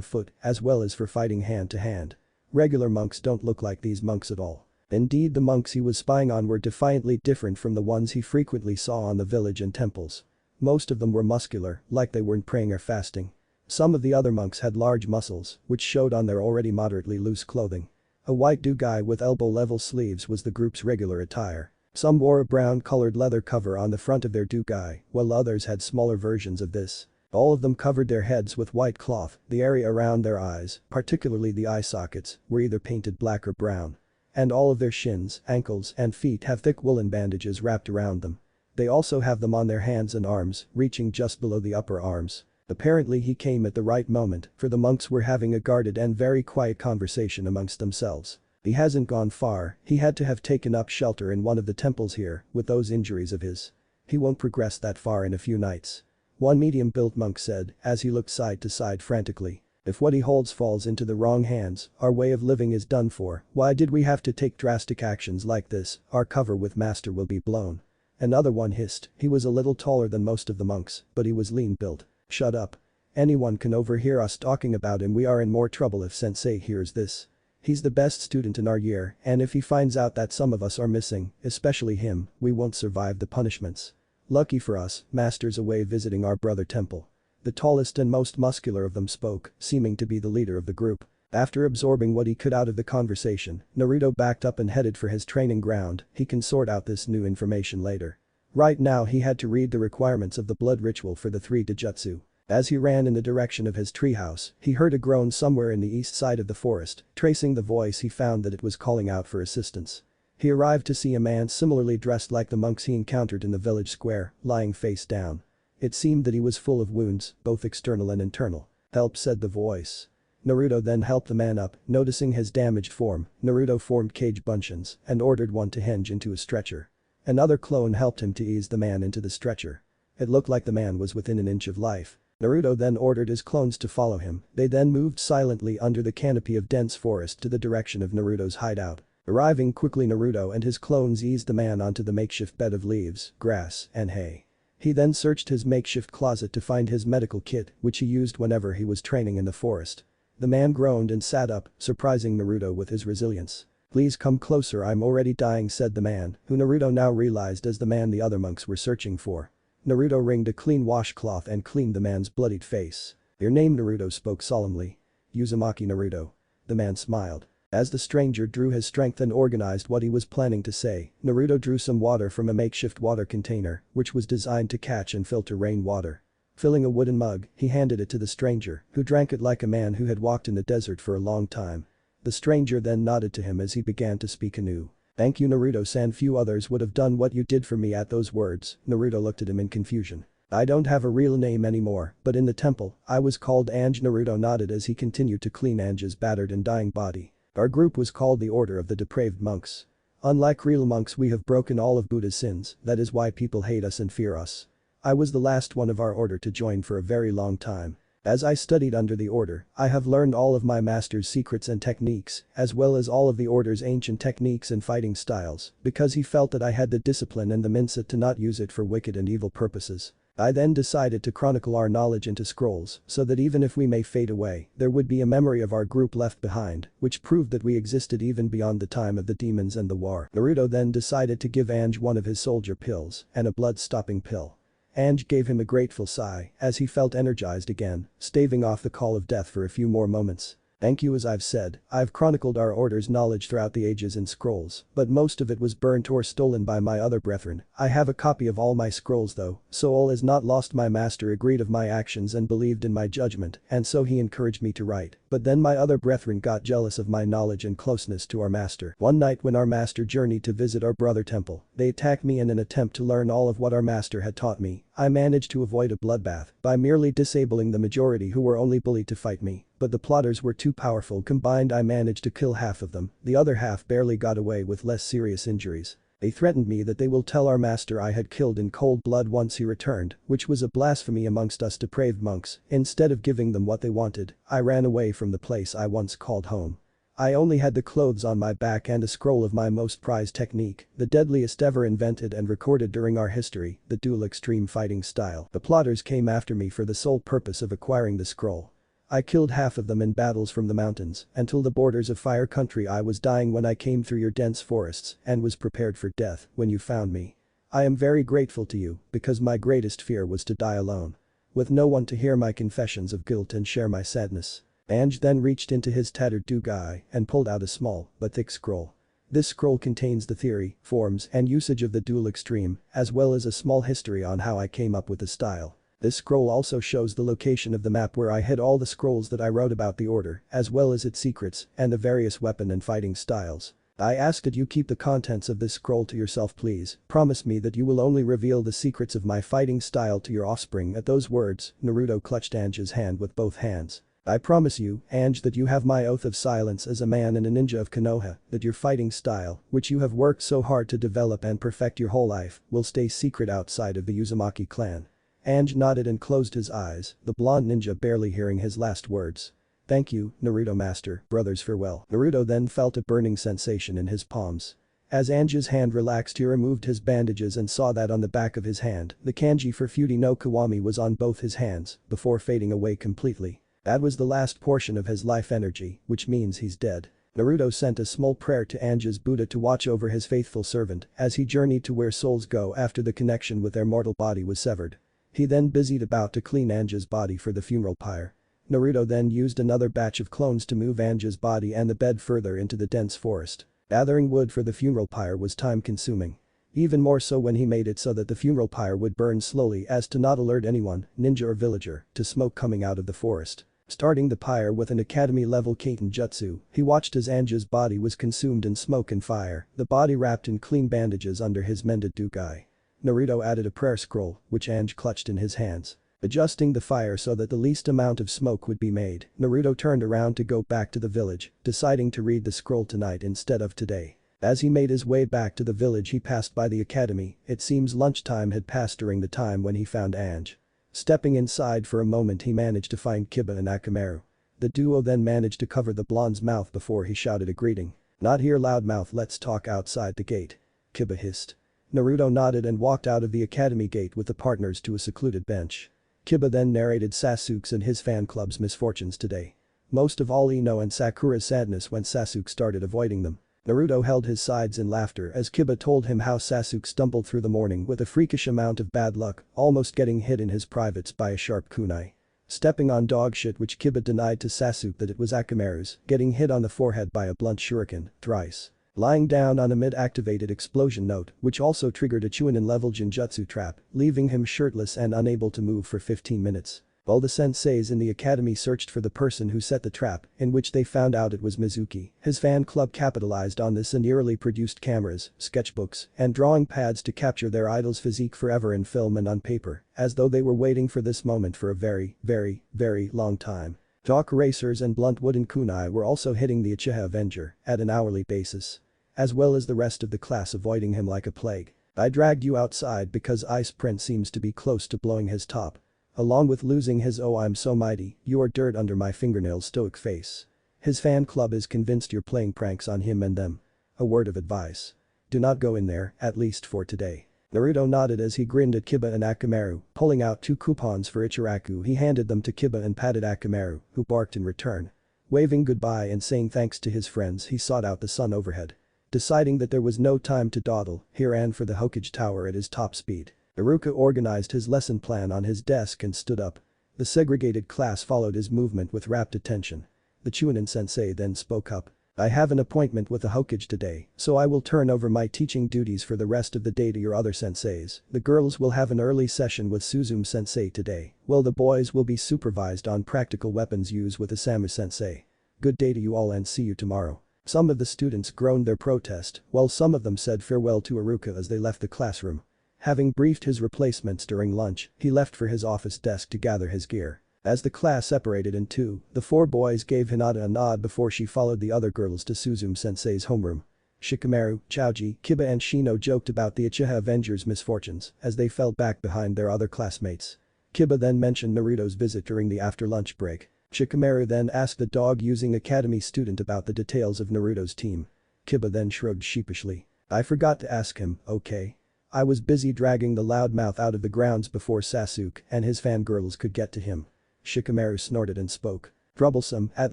foot as well as for fighting hand to hand. Regular monks don't look like these monks at all. Indeed, the monks he was spying on were defiantly different from the ones he frequently saw on the village and temples. Most of them were muscular, like they weren't praying or fasting. Some of the other monks had large muscles, which showed on their already moderately loose clothing. A white dugai with elbow-level sleeves was the group's regular attire. Some wore a brown-colored leather cover on the front of their dugai, while others had smaller versions of this. All of them covered their heads with white cloth. The area around their eyes, particularly the eye sockets, were either painted black or brown. And all of their shins, ankles, and feet have thick woolen bandages wrapped around them. They also have them on their hands and arms, reaching just below the upper arms. Apparently he came at the right moment, for the monks were having a guarded and very quiet conversation amongst themselves. He hasn't gone far, he had to have taken up shelter in one of the temples here, with those injuries of his. He won't progress that far in a few nights. One medium-built monk said, as he looked side to side frantically. If what he holds falls into the wrong hands, our way of living is done for. Why did we have to take drastic actions like this? Our cover with master will be blown. Another one hissed. He was a little taller than most of the monks, but he was lean-built. Shut up. Anyone can overhear us talking about him. We are in more trouble if sensei hears this. He's the best student in our year, and if he finds out that some of us are missing, especially him, we won't survive the punishments. Lucky for us, master's away visiting our brother temple. The tallest and most muscular of them spoke, seeming to be the leader of the group. After absorbing what he could out of the conversation, Naruto backed up and headed for his training ground. He can sort out this new information later. Right now he had to read the requirements of the blood ritual for the 3 Dojutsu. As he ran in the direction of his treehouse, he heard a groan somewhere in the east side of the forest. Tracing the voice, he found that it was calling out for assistance. He arrived to see a man similarly dressed like the monks he encountered in the village square, lying face down. It seemed that he was full of wounds, both external and internal. "Help," said the voice. Naruto then helped the man up. Noticing his damaged form, Naruto formed cage buncheons and ordered one to hinge into a stretcher. Another clone helped him to ease the man into the stretcher. It looked like the man was within an inch of life. Naruto then ordered his clones to follow him. They then moved silently under the canopy of dense forest to the direction of Naruto's hideout. Arriving quickly, Naruto and his clones eased the man onto the makeshift bed of leaves, grass, and hay. He then searched his makeshift closet to find his medical kit, which he used whenever he was training in the forest. The man groaned and sat up, surprising Naruto with his resilience. "Please come closer, I'm already dying," said the man, who Naruto now realized as the man the other monks were searching for. Naruto wringed a clean washcloth and cleaned the man's bloodied face. "Your name?" Naruto spoke solemnly. "Uzumaki Naruto." The man smiled. As the stranger drew his strength and organized what he was planning to say, Naruto drew some water from a makeshift water container, which was designed to catch and filter rainwater. Filling a wooden mug, he handed it to the stranger, who drank it like a man who had walked in the desert for a long time. The stranger then nodded to him as he began to speak anew. "Thank you, Naruto-san, few others would have done what you did for me." At those words, Naruto looked at him in confusion. "I don't have a real name anymore, but in the temple, I was called Ange." Naruto nodded as he continued to clean Ange's battered and dying body. "Our group was called the Order of the Depraved Monks. Unlike real monks, we have broken all of Buddha's sins, that is why people hate us and fear us. I was the last one of our order to join for a very long time. As I studied under the order, I have learned all of my master's secrets and techniques, as well as all of the order's ancient techniques and fighting styles, because he felt that I had the discipline and the mindset to not use it for wicked and evil purposes. I then decided to chronicle our knowledge into scrolls, so that even if we may fade away, there would be a memory of our group left behind, which proved that we existed even beyond the time of the demons and the war." Naruto then decided to give Ange one of his soldier pills and a blood-stopping pill. Ange gave him a grateful sigh as he felt energized again, staving off the call of death for a few more moments. "Thank you. As I've said, I've chronicled our order's knowledge throughout the ages in scrolls, but most of it was burnt or stolen by my other brethren. I have a copy of all my scrolls though, so all is not lost. My master agreed of my actions and believed in my judgment, and so he encouraged me to write, but then my other brethren got jealous of my knowledge and closeness to our master. One night when our master journeyed to visit our brother temple, they attacked me in an attempt to learn all of what our master had taught me. I managed to avoid a bloodbath by merely disabling the majority who were only bullied to fight me, but the plotters were too powerful. Combined, I managed to kill half of them, the other half barely got away with less serious injuries. They threatened me that they will tell our master I had killed in cold blood once he returned, which was a blasphemy amongst us depraved monks. Instead of giving them what they wanted, I ran away from the place I once called home. I only had the clothes on my back and a scroll of my most prized technique, the deadliest ever invented and recorded during our history, the dual extreme fighting style. The plotters came after me for the sole purpose of acquiring the scroll. I killed half of them in battles from the mountains until the borders of Fire Country. I was dying when I came through your dense forests and was prepared for death when you found me. I am very grateful to you because my greatest fear was to die alone, with no one to hear my confessions of guilt and share my sadness." Ange then reached into his tattered dugai and pulled out a small but thick scroll. This scroll contains the theory, forms, and usage of the dual extreme, as well as a small history on how I came up with the style. This scroll also shows the location of the map where I hid all the scrolls that I wrote about the order, as well as its secrets and the various weapon and fighting styles. I ask that you keep the contents of this scroll to yourself, please. Promise me that you will only reveal the secrets of my fighting style to your offspring." At those words, Naruto clutched Ange's hand with both hands. "I promise you, Ange, that you have my oath of silence as a man and a ninja of Konoha, that your fighting style, which you have worked so hard to develop and perfect your whole life, will stay secret outside of the Uzumaki clan." Ange nodded and closed his eyes, the blonde ninja barely hearing his last words. "Thank you, Naruto master, brothers farewell." Naruto then felt a burning sensation in his palms. As Ange's hand relaxed, he removed his bandages and saw that on the back of his hand, the kanji for Futi no Kiwami was on both his hands, before fading away completely. That was the last portion of his life energy, which means he's dead. Naruto sent a small prayer to Ange's Buddha to watch over his faithful servant as he journeyed to where souls go after the connection with their mortal body was severed. He then busied about to clean Ange's body for the funeral pyre. Naruto then used another batch of clones to move Ange's body and the bed further into the dense forest. Gathering wood for the funeral pyre was time-consuming. Even more so when he made it so that the funeral pyre would burn slowly as to not alert anyone, ninja or villager, to smoke coming out of the forest. Starting the pyre with an academy-level Kaiten jutsu, he watched as Anja's body was consumed in smoke and fire, the body wrapped in clean bandages under his mended dukai. Naruto added a prayer scroll, which Anj clutched in his hands. Adjusting the fire so that the least amount of smoke would be made, Naruto turned around to go back to the village, deciding to read the scroll tonight instead of today. As he made his way back to the village he passed by the academy, it seems lunchtime had passed during the time when he found Anj. Stepping inside for a moment he managed to find Kiba and Akamaru. The duo then managed to cover the blonde's mouth before he shouted a greeting. "Not here loudmouth, let's talk outside the gate," Kiba hissed. Naruto nodded and walked out of the academy gate with the partners to a secluded bench. Kiba then narrated Sasuke's and his fan club's misfortunes today. Most of all Ino and Sakura's sadness when Sasuke started avoiding them. Naruto held his sides in laughter as Kiba told him how Sasuke stumbled through the morning with a freakish amount of bad luck, almost getting hit in his privates by a sharp kunai. Stepping on dog shit which Kiba denied to Sasuke that it was Akamaru's, getting hit on the forehead by a blunt shuriken, thrice. Lying down on a mid-activated explosion note, which also triggered a Chunin-level Genjutsu trap, leaving him shirtless and unable to move for 15 minutes. While the senseis in the academy searched for the person who set the trap, in which they found out it was Mizuki, his fan club capitalized on this and eerily produced cameras, sketchbooks, and drawing pads to capture their idol's physique forever in film and on paper, as though they were waiting for this moment for a very, very, very long time. Dock racers and blunt wooden kunai were also hitting the Uchiha Avenger at an hourly basis. As well as the rest of the class avoiding him like a plague. "I dragged you outside because Ice Prince seems to be close to blowing his top. Along with losing his "oh I'm so mighty, you are dirt under my fingernails" stoic face. His fan club is convinced you're playing pranks on him and them. A word of advice. Do not go in there, at least for today. Naruto nodded as he grinned at Kiba and Akamaru, pulling out 2 coupons for Ichiraku he handed them to Kiba and patted Akamaru, who barked in return. Waving goodbye and saying thanks to his friends he sought out the sun overhead. Deciding that there was no time to dawdle, he ran for the Hokage tower at his top speed. Iruka organized his lesson plan on his desk and stood up. The segregated class followed his movement with rapt attention. The Chunin sensei then spoke up. "I have an appointment with the Hokage today, so I will turn over my teaching duties for the rest of the day to your other senseis. The girls will have an early session with Suzume sensei today, while the boys will be supervised on practical weapons use with Isamu sensei. Good day to you all and see you tomorrow." Some of the students groaned their protest, while some of them said farewell to Iruka as they left the classroom. Having briefed his replacements during lunch, he left for his office desk to gather his gear. As the class separated in two, the 4 boys gave Hinata a nod before she followed the other girls to Suzume sensei's homeroom. Shikamaru, Choji, Kiba and Shino joked about the Uchiha Avengers' misfortunes as they fell back behind their other classmates. Kiba then mentioned Naruto's visit during the after-lunch break. Shikamaru then asked the dog-using academy student about the details of Naruto's team. Kiba then shrugged sheepishly. "I forgot to ask him, okay? I was busy dragging the loudmouth out of the grounds before Sasuke and his fangirls could get to him." Shikamaru snorted and spoke. "Troublesome, at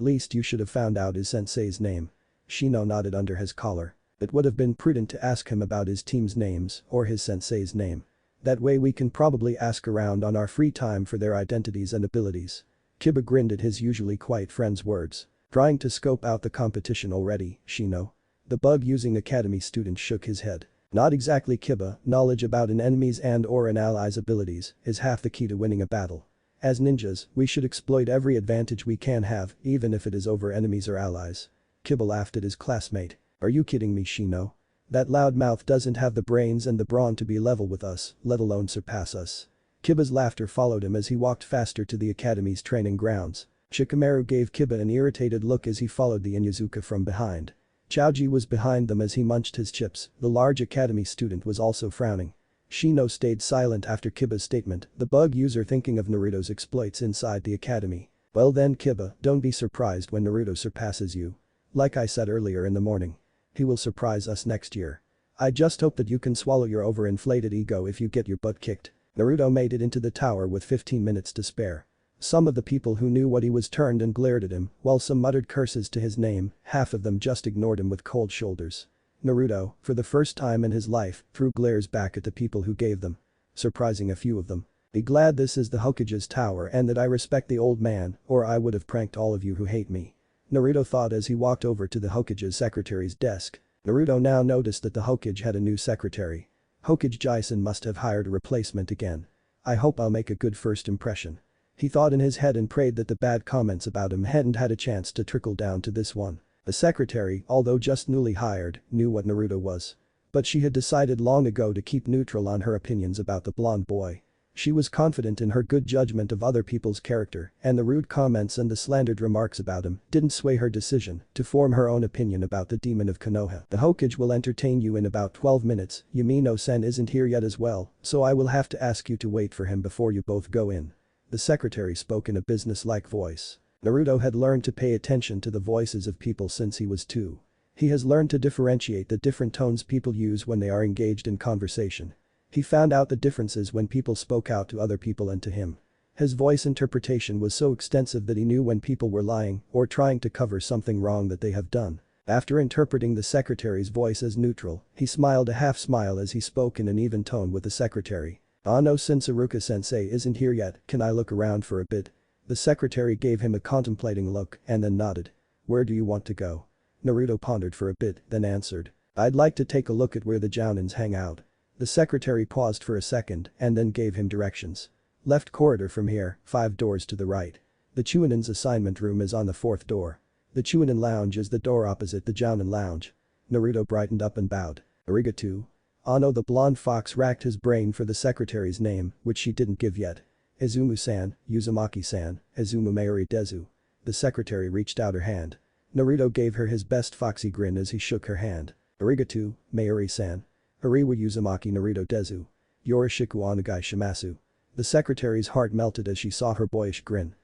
least you should have found out his sensei's name." Shino nodded under his collar. "It would have been prudent to ask him about his team's names or his sensei's name. That way we can probably ask around on our free time for their identities and abilities." Kiba grinned at his usually quiet friend's words. "Trying to scope out the competition already, Shino?" The bug-using academy student shook his head. "Not exactly, Kiba, knowledge about an enemy's and/or an ally's abilities is half the key to winning a battle. As ninjas, we should exploit every advantage we can have, even if it is over enemies or allies." Kiba laughed at his classmate. "Are you kidding me, Shino? That loudmouth doesn't have the brains and the brawn to be level with us, let alone surpass us." Kiba's laughter followed him as he walked faster to the academy's training grounds. Shikamaru gave Kiba an irritated look as he followed the Inuzuka from behind. Choji was behind them as he munched his chips, the large academy student was also frowning. Shino stayed silent after Kiba's statement, the bug user thinking of Naruto's exploits inside the academy. "Well then Kiba, don't be surprised when Naruto surpasses you. Like I said earlier in the morning. He will surprise us next year. I just hope that you can swallow your overinflated ego if you get your butt kicked." Naruto made it into the tower with 15 minutes to spare. Some of the people who knew what he was turned and glared at him, while some muttered curses to his name, half of them just ignored him with cold shoulders. Naruto, for the first time in his life, threw glares back at the people who gave them. Surprising a few of them. "Be glad this is the Hokage's tower and that I respect the old man, or I would have pranked all of you who hate me." Naruto thought as he walked over to the Hokage's secretary's desk. Naruto now noticed that the Hokage had a new secretary. Hokage Jason must have hired a replacement again. I hope I'll make a good first impression. He thought in his head and prayed that the bad comments about him hadn't had a chance to trickle down to this one. The secretary, although just newly hired, knew what Naruto was. But she had decided long ago to keep neutral on her opinions about the blonde boy. She was confident in her good judgment of other people's character, and the rude comments and the slandered remarks about him didn't sway her decision to form her own opinion about the demon of Konoha. The Hokage will entertain you in about 12 minutes, Yamino-sen isn't here yet as well, so I will have to ask you to wait for him before you both go in. The secretary spoke in a business-like voice. Naruto had learned to pay attention to the voices of people since he was 2. He has learned to differentiate the different tones people use when they are engaged in conversation. He found out the differences when people spoke out to other people and to him. His voice interpretation was so extensive that he knew when people were lying or trying to cover something wrong that they have done. After interpreting the secretary's voice as neutral, he smiled a half smile as he spoke in an even tone with the secretary. No, since Iruka-sensei isn't here yet, can I look around for a bit? The secretary gave him a contemplating look and then nodded. Where do you want to go? Naruto pondered for a bit, then answered. I'd like to take a look at where the Jounins hang out. The secretary paused for a second and then gave him directions. Left corridor from here, 5 doors to the right. The Chunin's assignment room is on the 4th door. The Chunin lounge is the door opposite the Jounin lounge. Naruto brightened up and bowed. Arigato. Ano the blonde fox racked his brain for the secretary's name, which she didn't give yet. Izumu-san, Uzumaki-san, Izumu Mayuri Dezu. The secretary reached out her hand. Naruto gave her his best foxy grin as he shook her hand. Arigato, Mayuri-san. Hariwa Uzumaki Naruto Dezu. Yorishiku Onagai Shimasu. The secretary's heart melted as she saw her boyish grin.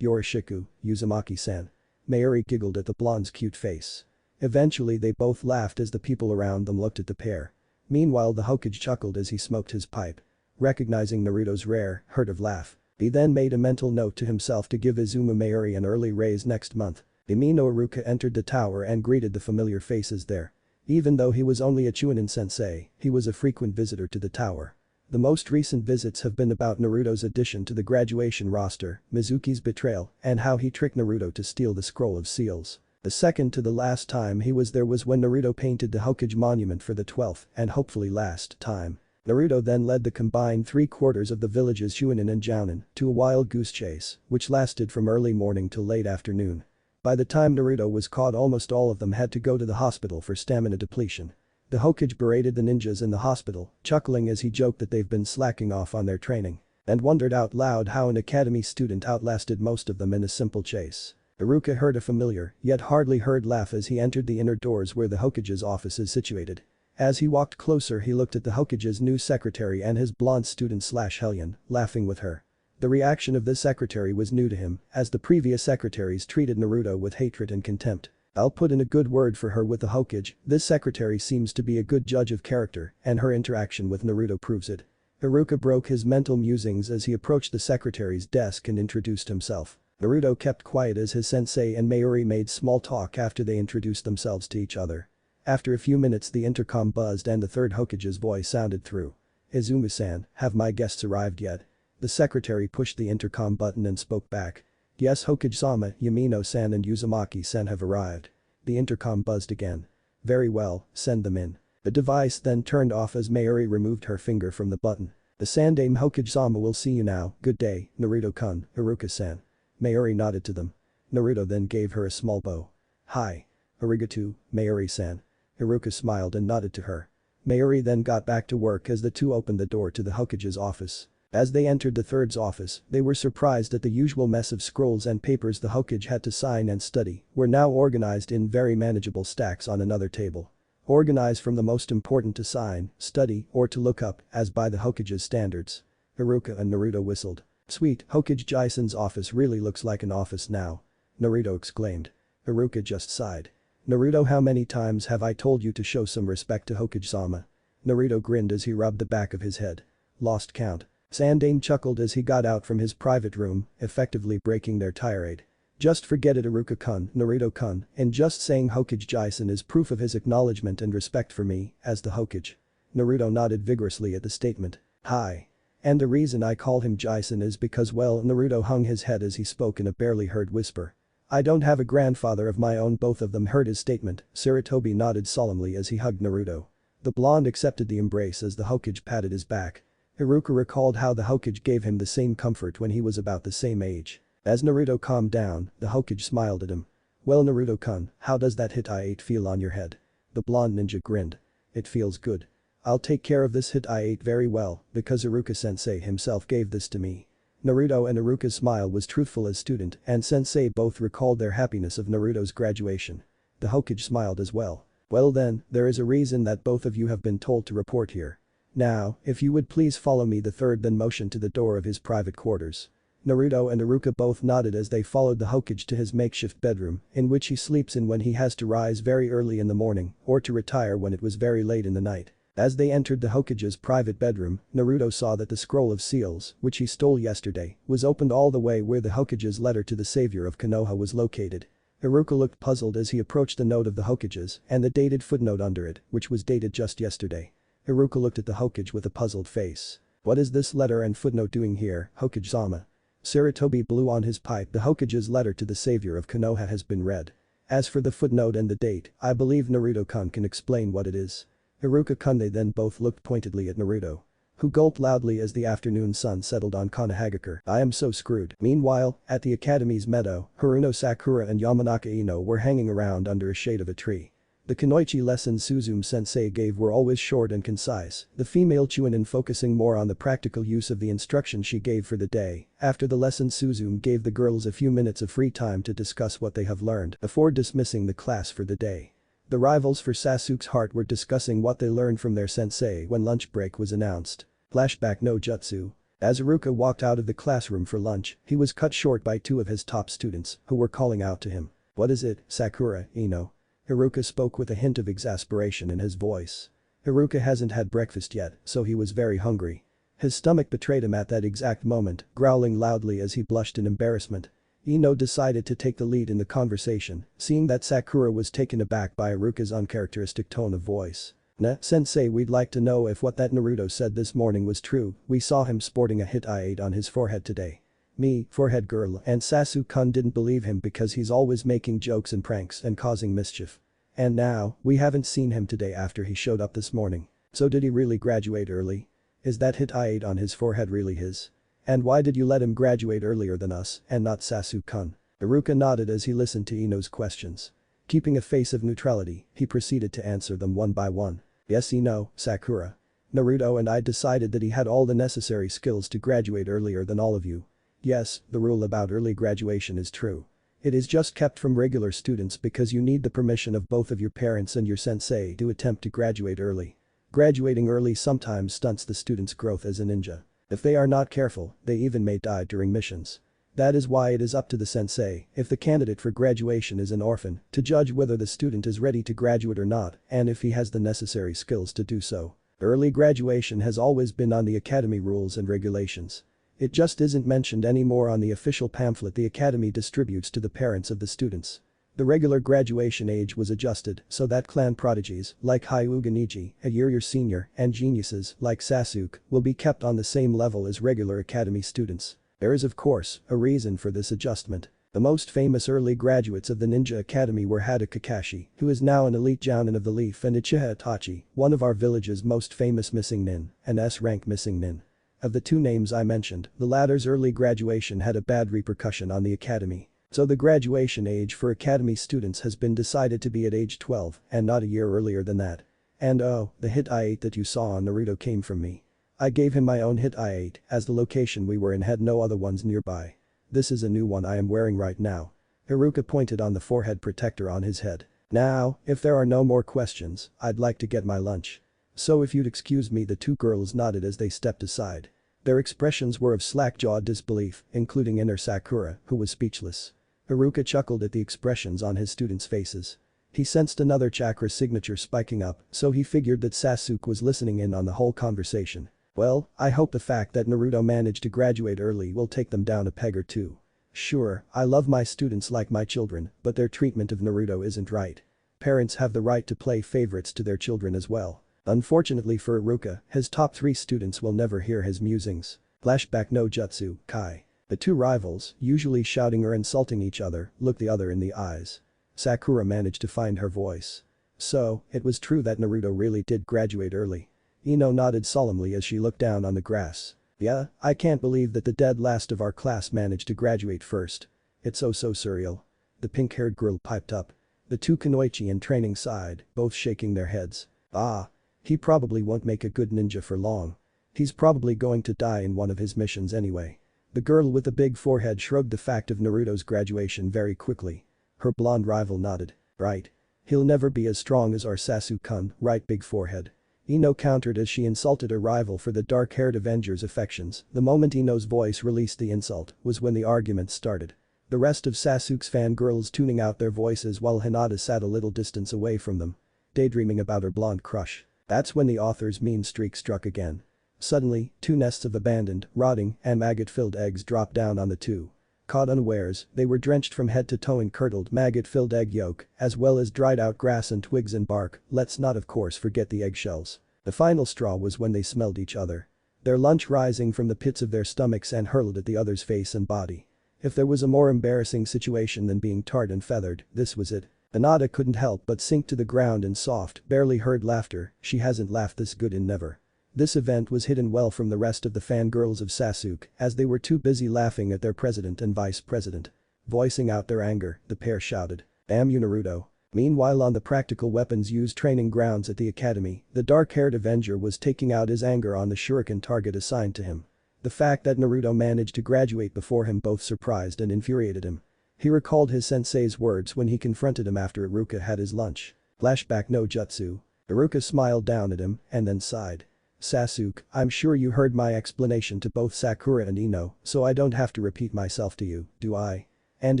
Yorishiku, Uzumaki-san. Mayuri giggled at the blonde's cute face. Eventually they both laughed as the people around them looked at the pair. Meanwhile the Hokage chuckled as he smoked his pipe. Recognizing Naruto's rare, hurtive laugh, he then made a mental note to himself to give Izumu Mayuri an early raise next month. Imino Iruka entered the tower and greeted the familiar faces there. Even though he was only a Chunin sensei, he was a frequent visitor to the tower. The most recent visits have been about Naruto's addition to the graduation roster, Mizuki's betrayal, and how he tricked Naruto to steal the scroll of seals. The second to the last time he was there was when Naruto painted the Hokage monument for the 12th and hopefully last time. Naruto then led the combined 3/4 of the village's Chunin and Jounin to a wild goose chase, which lasted from early morning till late afternoon. By the time Naruto was caught, almost all of them had to go to the hospital for stamina depletion. The Hokage berated the ninjas in the hospital, chuckling as he joked that they've been slacking off on their training, and wondered out loud how an academy student outlasted most of them in a simple chase. Iruka heard a familiar, yet hardly heard laugh as he entered the inner doors where the Hokage's office is situated. As he walked closer he looked at the Hokage's new secretary and his blonde student/hellion, laughing with her. The reaction of this secretary was new to him, as the previous secretaries treated Naruto with hatred and contempt. I'll put in a good word for her with the Hokage, this secretary seems to be a good judge of character, and her interaction with Naruto proves it. Iruka broke his mental musings as he approached the secretary's desk and introduced himself. Naruto kept quiet as his sensei and Mayuri made small talk after they introduced themselves to each other. After a few minutes the intercom buzzed and the third Hokage's voice sounded through. Izumu-san, have my guests arrived yet? The secretary pushed the intercom button and spoke back. Yes, Hokage-sama, Yamino-san and Uzumaki-san have arrived. The intercom buzzed again. Very well, send them in. The device then turned off as Mayuri removed her finger from the button. The Sandame Hokage-sama will see you now, good day, Naruto-kun, Iruka-san. Mayuri nodded to them. Naruto then gave her a small bow. Hi. Arigato, Mayuri-san. Iruka smiled and nodded to her. Mayuri then got back to work as the two opened the door to the Hokage's office. As they entered the third's office, they were surprised at the usual mess of scrolls and papers the Hokage had to sign and study were now organized in very manageable stacks on another table. Organized from the most important to sign, study, or to look up, as by the Hokage's standards. Iruka and Naruto whistled. Sweet, Hokage Jason's office really looks like an office now. Naruto exclaimed. Iruka just sighed. Naruto, how many times have I told you to show some respect to Hokage-sama? Naruto grinned as he rubbed the back of his head. Lost count. Sandame chuckled as he got out from his private room, effectively breaking their tirade. Just forget it, Iruka-kun, Naruto-kun, and just saying Hokage Jason is proof of his acknowledgement and respect for me, as the Hokage. Naruto nodded vigorously at the statement. Hi. And the reason I call him Jason is because, well, Naruto hung his head as he spoke in a barely heard whisper. I don't have a grandfather of my own. Both of them heard his statement. Sarutobi nodded solemnly as he hugged Naruto. The blonde accepted the embrace as the Hokage patted his back. Iruka recalled how the Hokage gave him the same comfort when he was about the same age. As Naruto calmed down, the Hokage smiled at him. "Well Naruto-kun, how does that hit I-8 feel on your head?" The blonde ninja grinned. "It feels good. I'll take care of this hit I-8 very well because Iruka-sensei himself gave this to me." Naruto and Iruka's smile was truthful as student and sensei both recalled their happiness of Naruto's graduation. The Hokage smiled as well. "Well then, there is a reason that both of you have been told to report here. Now, if you would please follow me." The third then motioned to the door of his private quarters. Naruto and Iruka both nodded as they followed the Hokage to his makeshift bedroom in which he sleeps in when he has to rise very early in the morning or to retire when it was very late in the night. As they entered the Hokage's private bedroom, Naruto saw that the scroll of seals, which he stole yesterday, was opened all the way where the Hokage's letter to the savior of Konoha was located. Iruka looked puzzled as he approached the note of the Hokage's and the dated footnote under it, which was dated just yesterday. Iruka looked at the Hokage with a puzzled face. "What is this letter and footnote doing here, Hokage-sama?" Sarutobi blew on his pipe. "The Hokage's letter to the savior of Konoha has been read. As for the footnote and the date, I believe Naruto-kun can explain what it is." Iruka-kun. They then both looked pointedly at Naruto, who gulped loudly as the afternoon sun settled on Konohagakure. "I am so screwed." Meanwhile, at the academy's meadow, Haruno Sakura and Yamanaka Ino were hanging around under a shade of a tree. The Kunoichi lessons Suzume sensei gave were always short and concise, the female Chunin focusing more on the practical use of the instruction she gave for the day. After the lesson Suzume gave the girls a few minutes of free time to discuss what they have learned before dismissing the class for the day. The rivals for Sasuke's heart were discussing what they learned from their sensei when lunch break was announced. Flashback no Jutsu. As Iruka walked out of the classroom for lunch, he was cut short by two of his top students who were calling out to him. "What is it, Sakura, Ino?" Iruka spoke with a hint of exasperation in his voice. Iruka hasn't had breakfast yet, so he was very hungry. His stomach betrayed him at that exact moment, growling loudly as he blushed in embarrassment. Ino decided to take the lead in the conversation, seeing that Sakura was taken aback by Iruka's uncharacteristic tone of voice. "Sensei, we'd like to know if what that Naruto said this morning was true. We saw him sporting a hit I-8 on his forehead today." "Me, forehead girl," and Sasuke-kun didn't believe him because he's always making jokes and pranks and causing mischief. "And now, we haven't seen him today after he showed up this morning. So did he really graduate early? Is that hit I-8 on his forehead really his? And why did you let him graduate earlier than us and not Sasuke-kun?" Iruka nodded as he listened to Ino's questions. Keeping a face of neutrality, he proceeded to answer them one by one. "Yes Ino, Sakura. Naruto and I decided that he had all the necessary skills to graduate earlier than all of you. Yes, the rule about early graduation is true. It is just kept from regular students because you need the permission of both of your parents and your sensei to attempt to graduate early. Graduating early sometimes stunts the student's growth as a ninja. If they are not careful, they even may die during missions. That is why it is up to the sensei, if the candidate for graduation is an orphan, to judge whether the student is ready to graduate or not and if he has the necessary skills to do so. Early graduation has always been on the academy rules and regulations. It just isn't mentioned anymore on the official pamphlet the academy distributes to the parents of the students. The regular graduation age was adjusted so that clan prodigies like Hyuga Niji, a year your senior, and geniuses like Sasuke will be kept on the same level as regular academy students. There is of course a reason for this adjustment. The most famous early graduates of the Ninja Academy were Hada Kakashi, who is now an elite Jounin of the Leaf, and Uchiha Itachi, one of our village's most famous missing nin, an S-rank missing nin. Of the two names I mentioned, the latter's early graduation had a bad repercussion on the academy. So the graduation age for academy students has been decided to be at age 12 and not a year earlier than that. And oh, the hit I-8 that you saw on Naruto came from me. I gave him my own hit I-8 as the location we were in had no other ones nearby. This is a new one I am wearing right now." Iruka pointed on the forehead protector on his head. "Now, if there are no more questions, I'd like to get my lunch. So if you'd excuse me." The two girls nodded as they stepped aside. Their expressions were of slack-jawed disbelief, including inner Sakura, who was speechless. Iruka chuckled at the expressions on his students' faces. He sensed another chakra signature spiking up, so he figured that Sasuke was listening in on the whole conversation. "Well, I hope the fact that Naruto managed to graduate early will take them down a peg or two. Sure, I love my students like my children, but their treatment of Naruto isn't right. Parents have the right to play favorites to their children as well." Unfortunately for Iruka, his top 3 students will never hear his musings. Flashback no Jutsu, Kai. The two rivals, usually shouting or insulting each other, looked the other in the eyes. Sakura managed to find her voice. So, it was true that Naruto really did graduate early. Ino nodded solemnly as she looked down on the grass. Yeah, I can't believe that the dead last of our class managed to graduate first. It's oh so surreal. The pink-haired girl piped up. The two kunoichi in training sighed, both shaking their heads. Ah. He probably won't make a good ninja for long. He's probably going to die in one of his missions anyway. The girl with the big forehead shrugged the fact of Naruto's graduation very quickly. Her blonde rival nodded. Right. He'll never be as strong as our Sasuke-kun, right big forehead. Ino countered as she insulted her rival for the dark-haired Avenger's affections. The moment Ino's voice released the insult was when the argument started. The rest of Sasuke's fangirls tuning out their voices while Hinata sat a little distance away from them. Daydreaming about her blonde crush. That's when the author's mean streak struck again. Suddenly, 2 nests of abandoned, rotting, and maggot-filled eggs dropped down on the two. Caught unawares, they were drenched from head to toe in curdled maggot-filled egg yolk, as well as dried-out grass and twigs and bark, let's not of course forget the eggshells. The final straw was when they smelled each other. Their lunch rising from the pits of their stomachs and hurled at the other's face and body. If there was a more embarrassing situation than being tarred and feathered, this was it. Hinata couldn't help but sink to the ground in soft, barely heard laughter. She hasn't laughed this good in never. This event was hidden well from the rest of the fangirls of Sasuke, as they were too busy laughing at their president and vice president. Voicing out their anger, the pair shouted, "Damn you Naruto." Meanwhile on the practical weapons used training grounds at the academy, the dark-haired Avenger was taking out his anger on the shuriken target assigned to him. The fact that Naruto managed to graduate before him both surprised and infuriated him. He recalled his sensei's words when he confronted him after Iruka had his lunch. Flashback no jutsu. Iruka smiled down at him and then sighed. Sasuke, I'm sure you heard my explanation to both Sakura and Ino, so I don't have to repeat myself to you, do I? And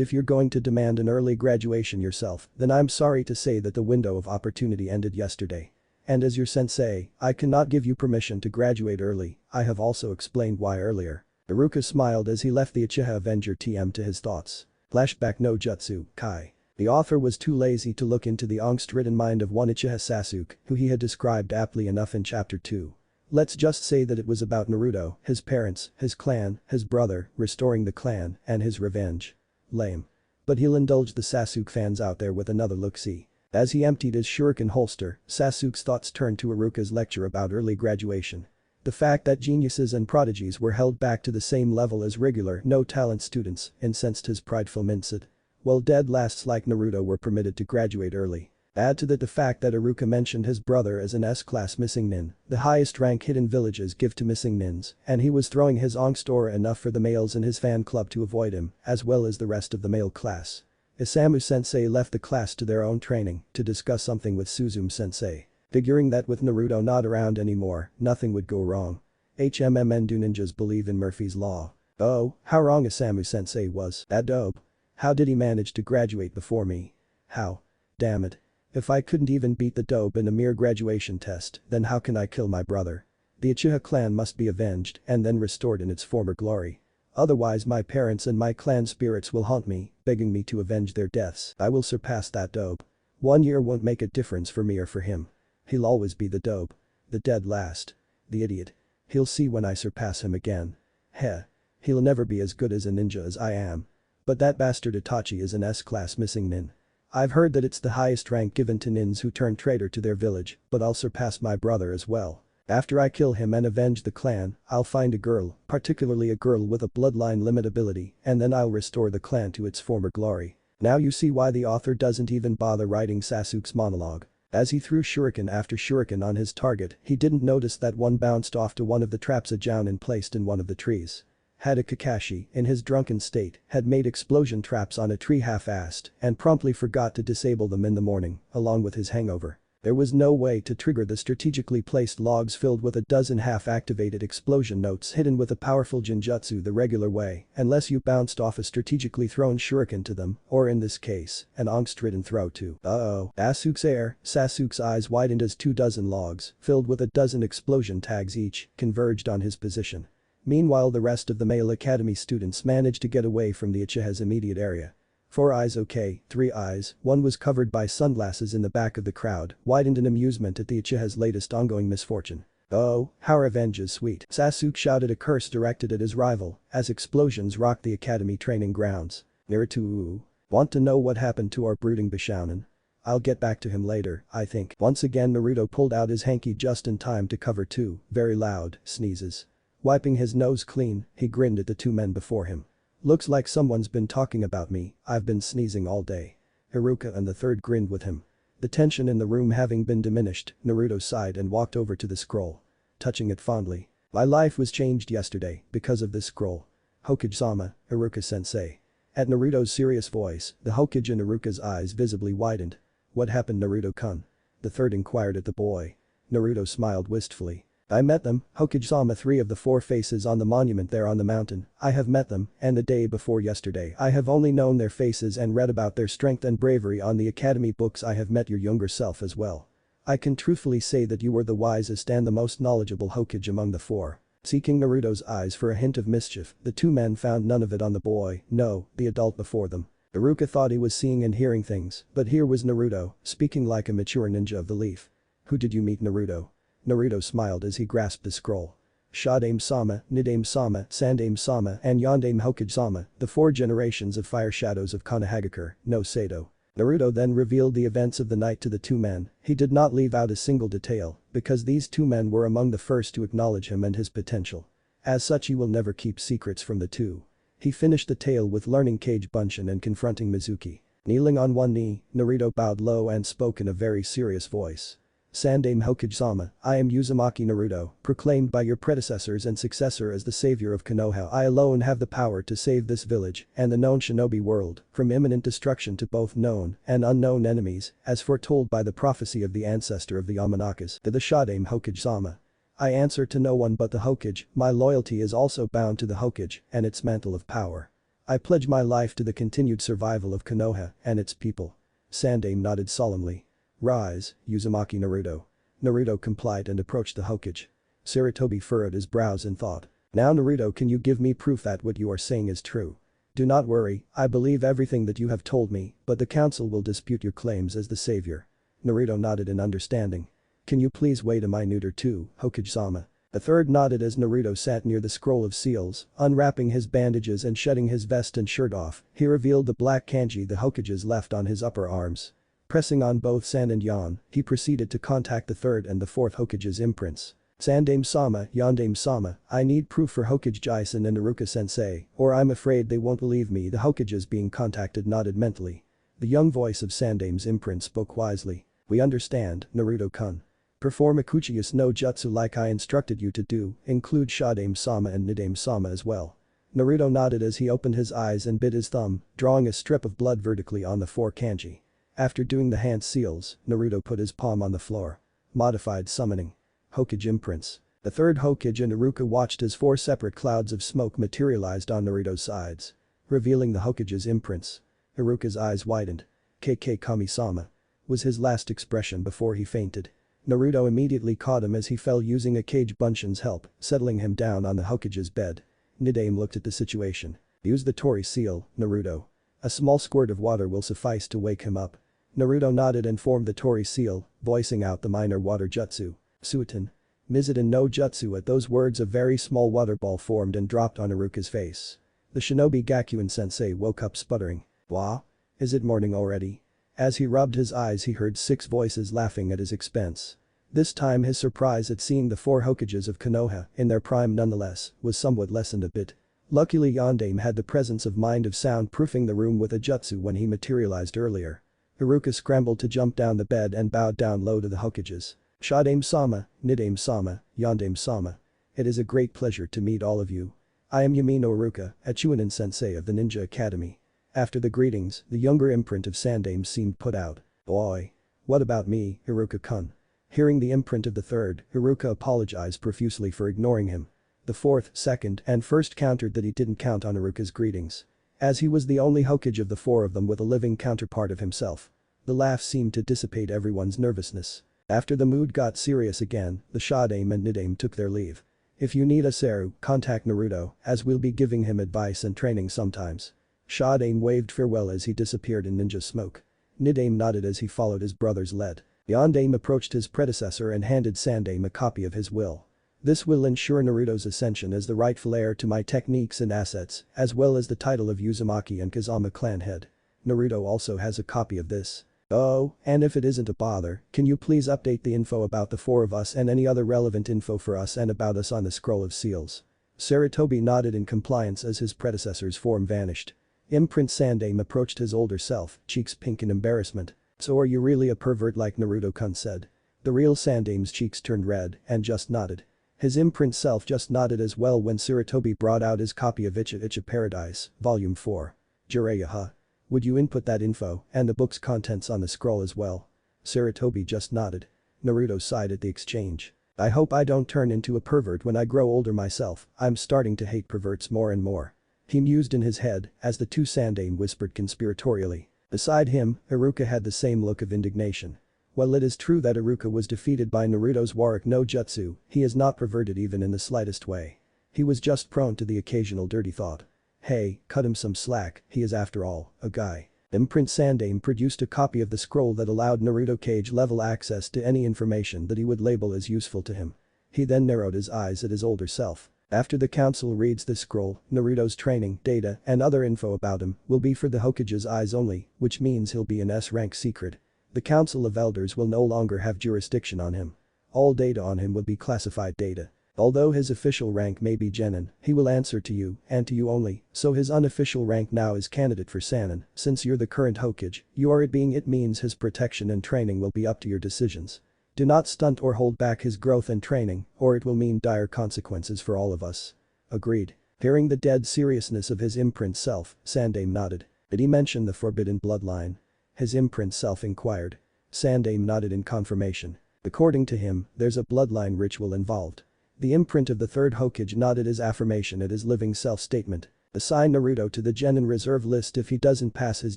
if you're going to demand an early graduation yourself, then I'm sorry to say that the window of opportunity ended yesterday. And as your sensei, I cannot give you permission to graduate early, I have also explained why earlier. Iruka smiled as he left the Uchiha Avenger TM to his thoughts. Flashback no jutsu, Kai. The author was too lazy to look into the angst-ridden mind of one Uchiha Sasuke, who he had described aptly enough in chapter 2. Let's just say that it was about Naruto, his parents, his clan, his brother, restoring the clan, and his revenge. Lame. But he'll indulge the Sasuke fans out there with another look-see. As he emptied his shuriken holster, Sasuke's thoughts turned to Iruka's lecture about early graduation. The fact that geniuses and prodigies were held back to the same level as regular no-talent students incensed his prideful mindset. While dead lasts like Naruto were permitted to graduate early. Add to that the fact that Iruka mentioned his brother as an S-class missing nin, the highest rank hidden villages give to missing nins, and he was throwing his angst aura enough for the males in his fan club to avoid him, as well as the rest of the male class. Isamu-sensei left the class to their own training to discuss something with Suzume-sensei. Figuring that with Naruto not around anymore, nothing would go wrong. HMMN do ninjas believe in Murphy's Law. Oh, how wrong Isamu-sensei was. That dope. How did he manage to graduate before me? How? Damn it. If I couldn't even beat the dope in a mere graduation test, then how can I kill my brother? The Uchiha clan must be avenged and then restored in its former glory. Otherwise my parents and my clan spirits will haunt me, begging me to avenge their deaths. I will surpass that dope. 1 year won't make a difference for me or for him. He'll always be the dope. The dead last. The idiot. He'll see when I surpass him again. Heh. He'll never be as good as a ninja as I am. But that bastard Itachi is an S-class missing nin. I've heard that it's the highest rank given to nins who turn traitor to their village, but I'll surpass my brother as well. After I kill him and avenge the clan, I'll find a girl, particularly a girl with a bloodline limit ability, and then I'll restore the clan to its former glory. Now you see why the author doesn't even bother writing Sasuke's monologue. As he threw shuriken after shuriken on his target, he didn't notice that one bounced off to one of the traps a Jounin placed in one of the trees. Had Kakashi, in his drunken state, had made explosion traps on a tree half-assed and promptly forgot to disable them in the morning, along with his hangover. There was no way to trigger the strategically placed logs filled with a dozen half-activated explosion notes hidden with a powerful genjutsu the regular way, unless you bounced off a strategically thrown shuriken to them, or in this case, an angst-ridden throw to. Sasuke's eyes widened as 24 logs, filled with a dozen explosion tags each, converged on his position. Meanwhile the rest of the male academy students managed to get away from the Uchiha's immediate area. 4 eyes okay, 3 eyes, one was covered by sunglasses in the back of the crowd, widened in amusement at the Uchiha's latest ongoing misfortune. Oh, how revenge is sweet. Sasuke shouted a curse directed at his rival, as explosions rocked the academy training grounds. Naruto, want to know what happened to our brooding Bishounen? I'll get back to him later, I think. Once again Naruto pulled out his hanky just in time to cover two, very loud, sneezes. Wiping his nose clean, he grinned at the two men before him. Looks like someone's been talking about me, I've been sneezing all day. Iruka and the third grinned with him. The tension in the room having been diminished, Naruto sighed and walked over to the scroll. Touching it fondly. My life was changed yesterday because of this scroll. Hokage-sama, Iruka-sensei. At Naruto's serious voice, the Hokage in Iruka's eyes visibly widened. What happened, Naruto-kun? The third inquired at the boy. Naruto smiled wistfully. I met them, Hokage-sama, 3 of the 4 faces on the monument there on the mountain. I have met them, and the day before yesterday I have only known their faces and read about their strength and bravery on the academy books. I have met your younger self as well. I can truthfully say that you were the wisest and the most knowledgeable Hokage among the 4. Seeking Naruto's eyes for a hint of mischief, the two men found none of it on the boy, no, the adult before them. Iruka thought he was seeing and hearing things, but here was Naruto, speaking like a mature ninja of the leaf. Who did you meet, Naruto? Naruto smiled as he grasped the scroll. Shadame-sama, Nidame-sama, Sandame-sama and Yondame Hokage-sama, the 4 generations of fire shadows of Konohagakure, no Sato. Naruto then revealed the events of the night to the two men. He did not leave out a single detail, because these two men were among the first to acknowledge him and his potential. As such, he will never keep secrets from the two. He finished the tale with learning Kage Bunshin and confronting Mizuki. Kneeling on one knee, Naruto bowed low and spoke in a very serious voice. Sandame Hokage-sama, I am Uzumaki Naruto, proclaimed by your predecessors and successor as the savior of Konoha. I alone have the power to save this village and the known shinobi world from imminent destruction to both known and unknown enemies, as foretold by the prophecy of the ancestor of the Yamanakas, the Shadame Hokage-sama. I answer to no one but the Hokage, my loyalty is also bound to the Hokage and its mantle of power. I pledge my life to the continued survival of Konoha and its people. Sandame nodded solemnly. Rise, Uzumaki Naruto. Naruto complied and approached the Hokage. Sarutobi furrowed his brows in thought. Now Naruto, can you give me proof that what you are saying is true? Do not worry, I believe everything that you have told me, but the council will dispute your claims as the savior. Naruto nodded in understanding. Can you please wait a minute or two, Hokage-sama? The third nodded as Naruto sat near the scroll of seals, unwrapping his bandages and shedding his vest and shirt off. He revealed the black kanji the Hokages left on his upper arms. Pressing on both San and Yan, he proceeded to contact the third and the fourth Hokage's imprints. Sandame-sama, Yondame-sama, I need proof for Hokage Jisen and Iruka-sensei, or I'm afraid they won't believe me. The Hokages being contacted nodded mentally. The young voice of Sandame's imprint spoke wisely. We understand, Naruto-kun. Perform Aikuchi's no Jutsu like I instructed you to do, include Shadame-sama and Nidame-sama as well. Naruto nodded as he opened his eyes and bit his thumb, drawing a strip of blood vertically on the 4 kanji. After doing the hand seals, Naruto put his palm on the floor. Modified summoning. Hokage imprints. The third Hokage and Iruka watched as 4 separate clouds of smoke materialized on Naruto's sides, revealing the Hokage's imprints. Iruka's eyes widened. KK Kami-sama was his last expression before he fainted. Naruto immediately caught him as he fell using a Kage Bunshin's help, settling him down on the Hokage's bed. Nidame looked at the situation. Use the Tori seal, Naruto. A small squirt of water will suffice to wake him up. Naruto nodded and formed the Tori seal, voicing out the minor water jutsu. Suiton. Mizutan no jutsu. At those words a very small water ball formed and dropped on Iruka's face. The shinobi Gakuen-sensei woke up sputtering. Wah? Is it morning already? As he rubbed his eyes he heard 6 voices laughing at his expense. This time his surprise at seeing the 4 Hokages of Konoha in their prime nonetheless was somewhat lessened a bit. Luckily Yondame had the presence of mind of soundproofing the room with a jutsu when he materialized earlier. Iruka scrambled to jump down the bed and bowed down low to the Hokages. Shadame-sama, Nidame-sama, Yondame-sama. It is a great pleasure to meet all of you. I am Yamino Iruka, a Chunin-sensei of the Ninja Academy. After the greetings, the younger imprint of Sandame seemed put out. Boy. What about me, Iruka-kun? Hearing the imprint of the third, Iruka apologized profusely for ignoring him. The fourth, second, and first countered that he didn't count on Iruka's greetings, as he was the only Hokage of the 4 of them with a living counterpart of himself. The laugh seemed to dissipate everyone's nervousness. After the mood got serious again, the Shadame and Nidame took their leave. If you need a Seru, contact Naruto, as we'll be giving him advice and training sometimes. Shadame waved farewell as he disappeared in ninja smoke. Nidame nodded as he followed his brother's lead. Yondame approached his predecessor and handed Sandame a copy of his will. This will ensure Naruto's ascension as the rightful heir to my techniques and assets, as well as the title of Uzumaki and Kazama clan head. Naruto also has a copy of this. Oh, and if it isn't a bother, can you please update the info about the four of us and any other relevant info for us and about us on the scroll of seals? Sarutobi nodded in compliance as his predecessor's form vanished. Imprint Sandaime approached his older self, cheeks pink in embarrassment. So are you really a pervert like Naruto-kun said? The real Sandaime's cheeks turned red and just nodded. His imprint self just nodded as well when Sarutobi brought out his copy of Icha Icha Paradise, Volume 4. Jiraiya huh? Would you input that info and the book's contents on the scroll as well? Sarutobi just nodded. Naruto sighed at the exchange. I hope I don't turn into a pervert when I grow older myself, I'm starting to hate perverts more and more. He mused in his head as the two Sandaime whispered conspiratorially. Beside him, Iruka had the same look of indignation. While it is true that Iruka was defeated by Naruto's Warrick no Jutsu, he is not perverted even in the slightest way. He was just prone to the occasional dirty thought. Hey, cut him some slack, he is after all, a guy. Imprint Sandaime produced a copy of the scroll that allowed Naruto Cage-level access to any information that he would label as useful to him. He then narrowed his eyes at his older self. After the council reads this scroll, Naruto's training, data, and other info about him will be for the Hokage's eyes only, which means he'll be an S-rank secret. The Council of Elders will no longer have jurisdiction on him. All data on him will be classified data. Although his official rank may be Genin, he will answer to you and to you only, so his unofficial rank now is candidate for Sannin. Since you're the current Hokage, you are it means his protection and training will be up to your decisions. Do not stunt or hold back his growth and training, or it will mean dire consequences for all of us. Agreed. Hearing the dead seriousness of his imprint self, Sandaime nodded. Did he mention the forbidden bloodline? His imprint self inquired. Sandaime nodded in confirmation. According to him, there's a bloodline ritual involved. The imprint of the third Hokage nodded his affirmation at his living self-statement. Assign Naruto to the Genin reserve list if he doesn't pass his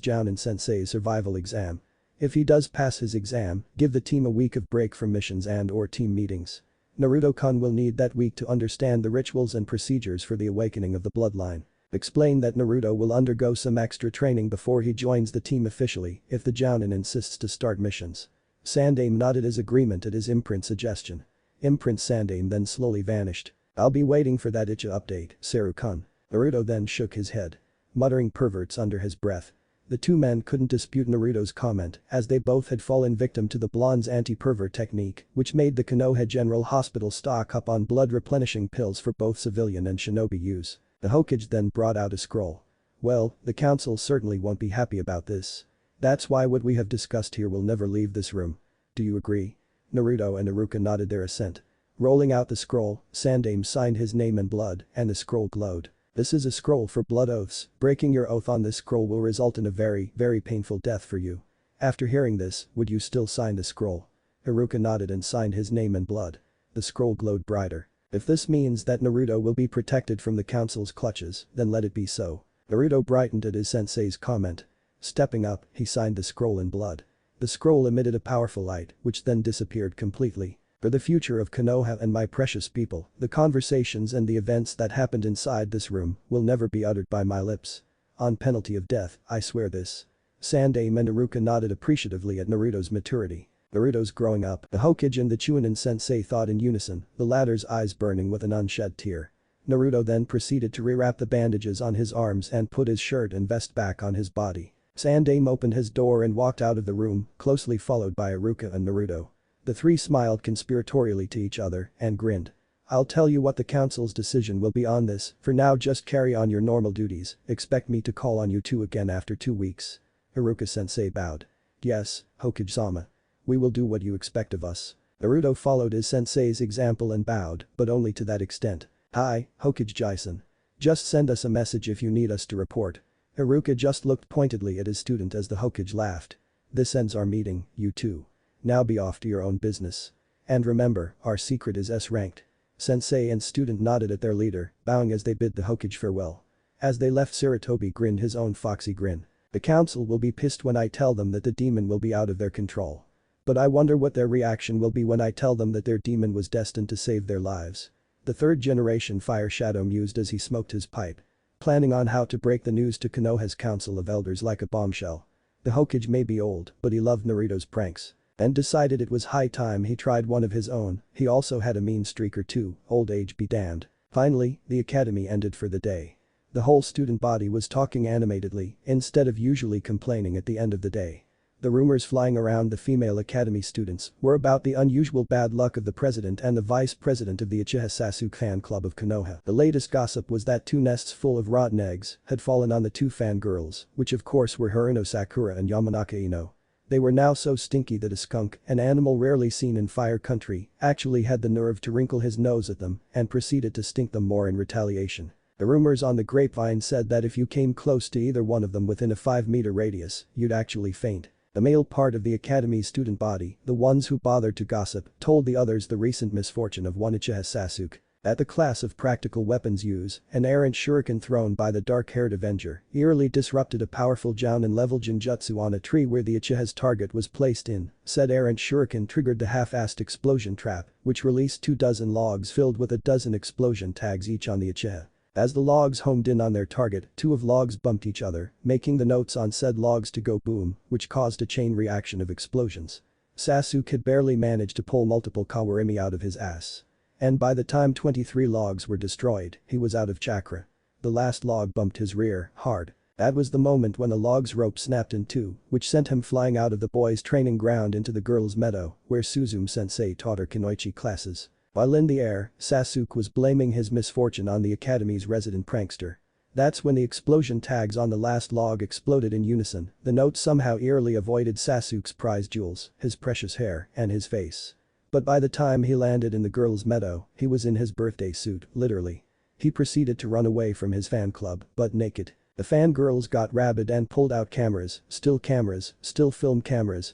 Jounin Sensei's survival exam. If he does pass his exam, give the team a week of break from missions and/or team meetings. Naruto-kun will need that week to understand the rituals and procedures for the awakening of the bloodline. Explain that Naruto will undergo some extra training before he joins the team officially if the Jounin insists to start missions. Sandaime nodded his agreement at his imprint suggestion. Imprint Sandaime then slowly vanished. I'll be waiting for that Icha update, Saru-kun. Naruto then shook his head. Muttering perverts under his breath. The two men couldn't dispute Naruto's comment as they both had fallen victim to the blonde's anti-pervert technique which made the Konoha General Hospital stock up on blood replenishing pills for both civilian and shinobi use. The Hokage then brought out a scroll. Well, the council certainly won't be happy about this. That's why what we have discussed here will never leave this room. Do you agree? Naruto and Iruka nodded their assent. Rolling out the scroll, Sandaime signed his name in blood and the scroll glowed. This is a scroll for blood oaths. Breaking your oath on this scroll will result in a very, very painful death for you. After hearing this, would you still sign the scroll? Iruka nodded and signed his name in blood. The scroll glowed brighter. If this means that Naruto will be protected from the council's clutches, then let it be so. Naruto brightened at his sensei's comment. Stepping up, he signed the scroll in blood. The scroll emitted a powerful light, which then disappeared completely. For the future of Konoha and my precious people, the conversations and the events that happened inside this room will never be uttered by my lips. On penalty of death, I swear this. Sandaime and Iruka nodded appreciatively at Naruto's maturity. Naruto's growing up, the Hokage and the Chunin sensei thought in unison, the latter's eyes burning with an unshed tear. Naruto then proceeded to rewrap the bandages on his arms and put his shirt and vest back on his body. Sandaime opened his door and walked out of the room, closely followed by Iruka and Naruto. The three smiled conspiratorially to each other and grinned. I'll tell you what the council's decision will be on this, for now just carry on your normal duties, expect me to call on you two again after 2 weeks. Iruka-sensei bowed. Yes, Hokage-sama. We will do what you expect of us. Naruto followed his sensei's example and bowed, but only to that extent. Hi, Hokage-jisen. Just send us a message if you need us to report. Iruka just looked pointedly at his student as the Hokage laughed. This ends our meeting, you two. Now be off to your own business. And remember, our secret is S-ranked. Sensei and student nodded at their leader, bowing as they bid the Hokage farewell. As they left, Sarutobi grinned his own foxy grin. The council will be pissed when I tell them that the demon will be out of their control. But I wonder what their reaction will be when I tell them that their demon was destined to save their lives. The third generation Fire Shadow mused as he smoked his pipe. Planning on how to break the news to Konoha's Council of Elders like a bombshell. The Hokage may be old, but he loved Naruto's pranks. And decided it was high time he tried one of his own. He also had a mean streak or two, old age be damned. Finally, the academy ended for the day. The whole student body was talking animatedly instead of usually complaining at the end of the day. The rumors flying around the female academy students were about the unusual bad luck of the president and the vice president of the Uchiha Sasuke fan club of Konoha. The latest gossip was that 2 nests full of rotten eggs had fallen on the 2 fangirls, which of course were Haruno Sakura and Yamanaka Ino. They were now so stinky that a skunk, an animal rarely seen in Fire Country, actually had the nerve to wrinkle his nose at them and proceeded to stink them more in retaliation. The rumors on the grapevine said that if you came close to either one of them within a 5-meter radius, you'd actually faint. The male part of the academy's student body, the ones who bothered to gossip, told the others the recent misfortune of one Uchiha Sasuke. At the class of practical weapons use, an errant shuriken thrown by the dark-haired Avenger eerily disrupted a powerful Jounin-level Genjutsu on a tree where the Uchiha's target was placed in. Said errant shuriken triggered the half-assed explosion trap, which released 24 logs filled with 12 explosion tags each on the Uchiha. As the logs homed in on their target, 2 of logs bumped each other, making the notes on said logs to go boom, which caused a chain reaction of explosions. Sasuke had barely managed to pull multiple Kawarimi out of his ass. And by the time 23 logs were destroyed, he was out of chakra. The last log bumped his rear, hard. That was the moment when the log's rope snapped in 2, which sent him flying out of the boys' training ground into the girls' meadow, where Suzume-sensei taught her Kunoichi classes. While in the air, Sasuke was blaming his misfortune on the academy's resident prankster. That's when the explosion tags on the last log exploded in unison. The note somehow eerily avoided Sasuke's prize jewels, his precious hair, and his face. But by the time he landed in the girls' meadow, he was in his birthday suit, literally. He proceeded to run away from his fan club, butt naked. The fangirls got rabid and pulled out cameras, still film cameras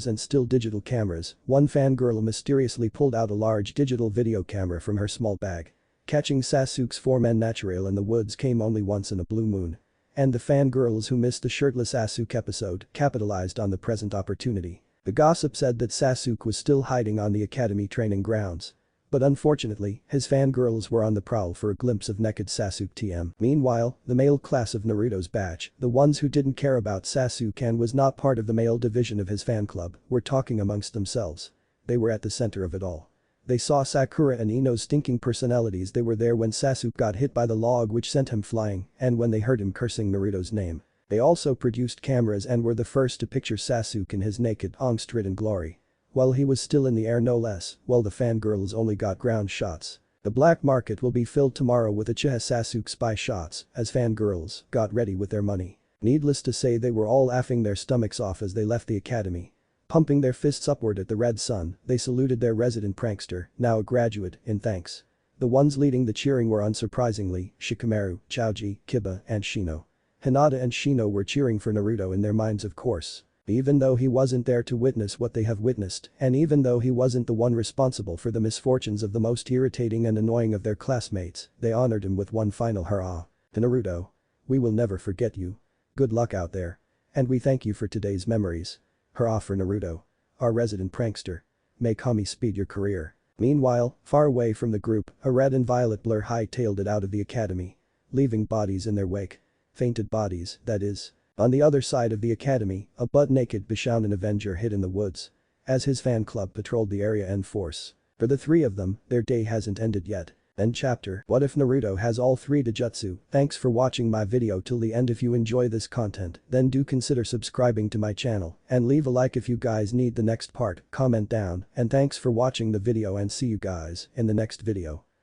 and still digital cameras. One fangirl mysteriously pulled out a large digital video camera from her small bag. Catching Sasuke's 4-men natural in the woods came only once in a blue moon. And the fangirls who missed the shirtless Sasuke episode capitalized on the present opportunity. The gossip said that Sasuke was still hiding on the academy training grounds. But unfortunately, his fangirls were on the prowl for a glimpse of naked Sasuke TM. Meanwhile, the male class of Naruto's batch, the ones who didn't care about Sasuke and was not part of the male division of his fan club, were talking amongst themselves. They were at the center of it all. They saw Sakura and Ino's stinking personalities. They were there when Sasuke got hit by the log which sent him flying, and when they heard him cursing Naruto's name. They also produced cameras and were the first to picture Sasuke in his naked, angst-ridden glory. While he was still in the air no less, while the fangirls only got ground shots. The black market will be filled tomorrow with Uchiha Sasuke spy shots as fangirls got ready with their money. Needless to say they were all laughing their stomachs off as they left the academy. Pumping their fists upward at the red sun, they saluted their resident prankster, now a graduate, in thanks. The ones leading the cheering were unsurprisingly Shikamaru, Choji, Kiba, and Shino. Hinata and Shino were cheering for Naruto in their minds of course. Even though he wasn't there to witness what they have witnessed, and even though he wasn't the one responsible for the misfortunes of the most irritating and annoying of their classmates, they honored him with one final hurrah. To Naruto. We will never forget you. Good luck out there. And we thank you for today's memories. Hurrah for Naruto. Our resident prankster. May Kami speed your career. Meanwhile, far away from the group, a red and violet blur hightailed it out of the academy. Leaving bodies in their wake. Fainted bodies, that is. On the other side of the academy, a butt-naked Bishounen Avenger hid in the woods. As his fan club patrolled the area en force. For the 3 of them, their day hasn't ended yet. End chapter. What if Naruto has all 3 Dojutsu? Thanks for watching my video till the end. If you enjoy this content, then do consider subscribing to my channel and leave a like if you guys need the next part, comment down, and thanks for watching the video and see you guys in the next video.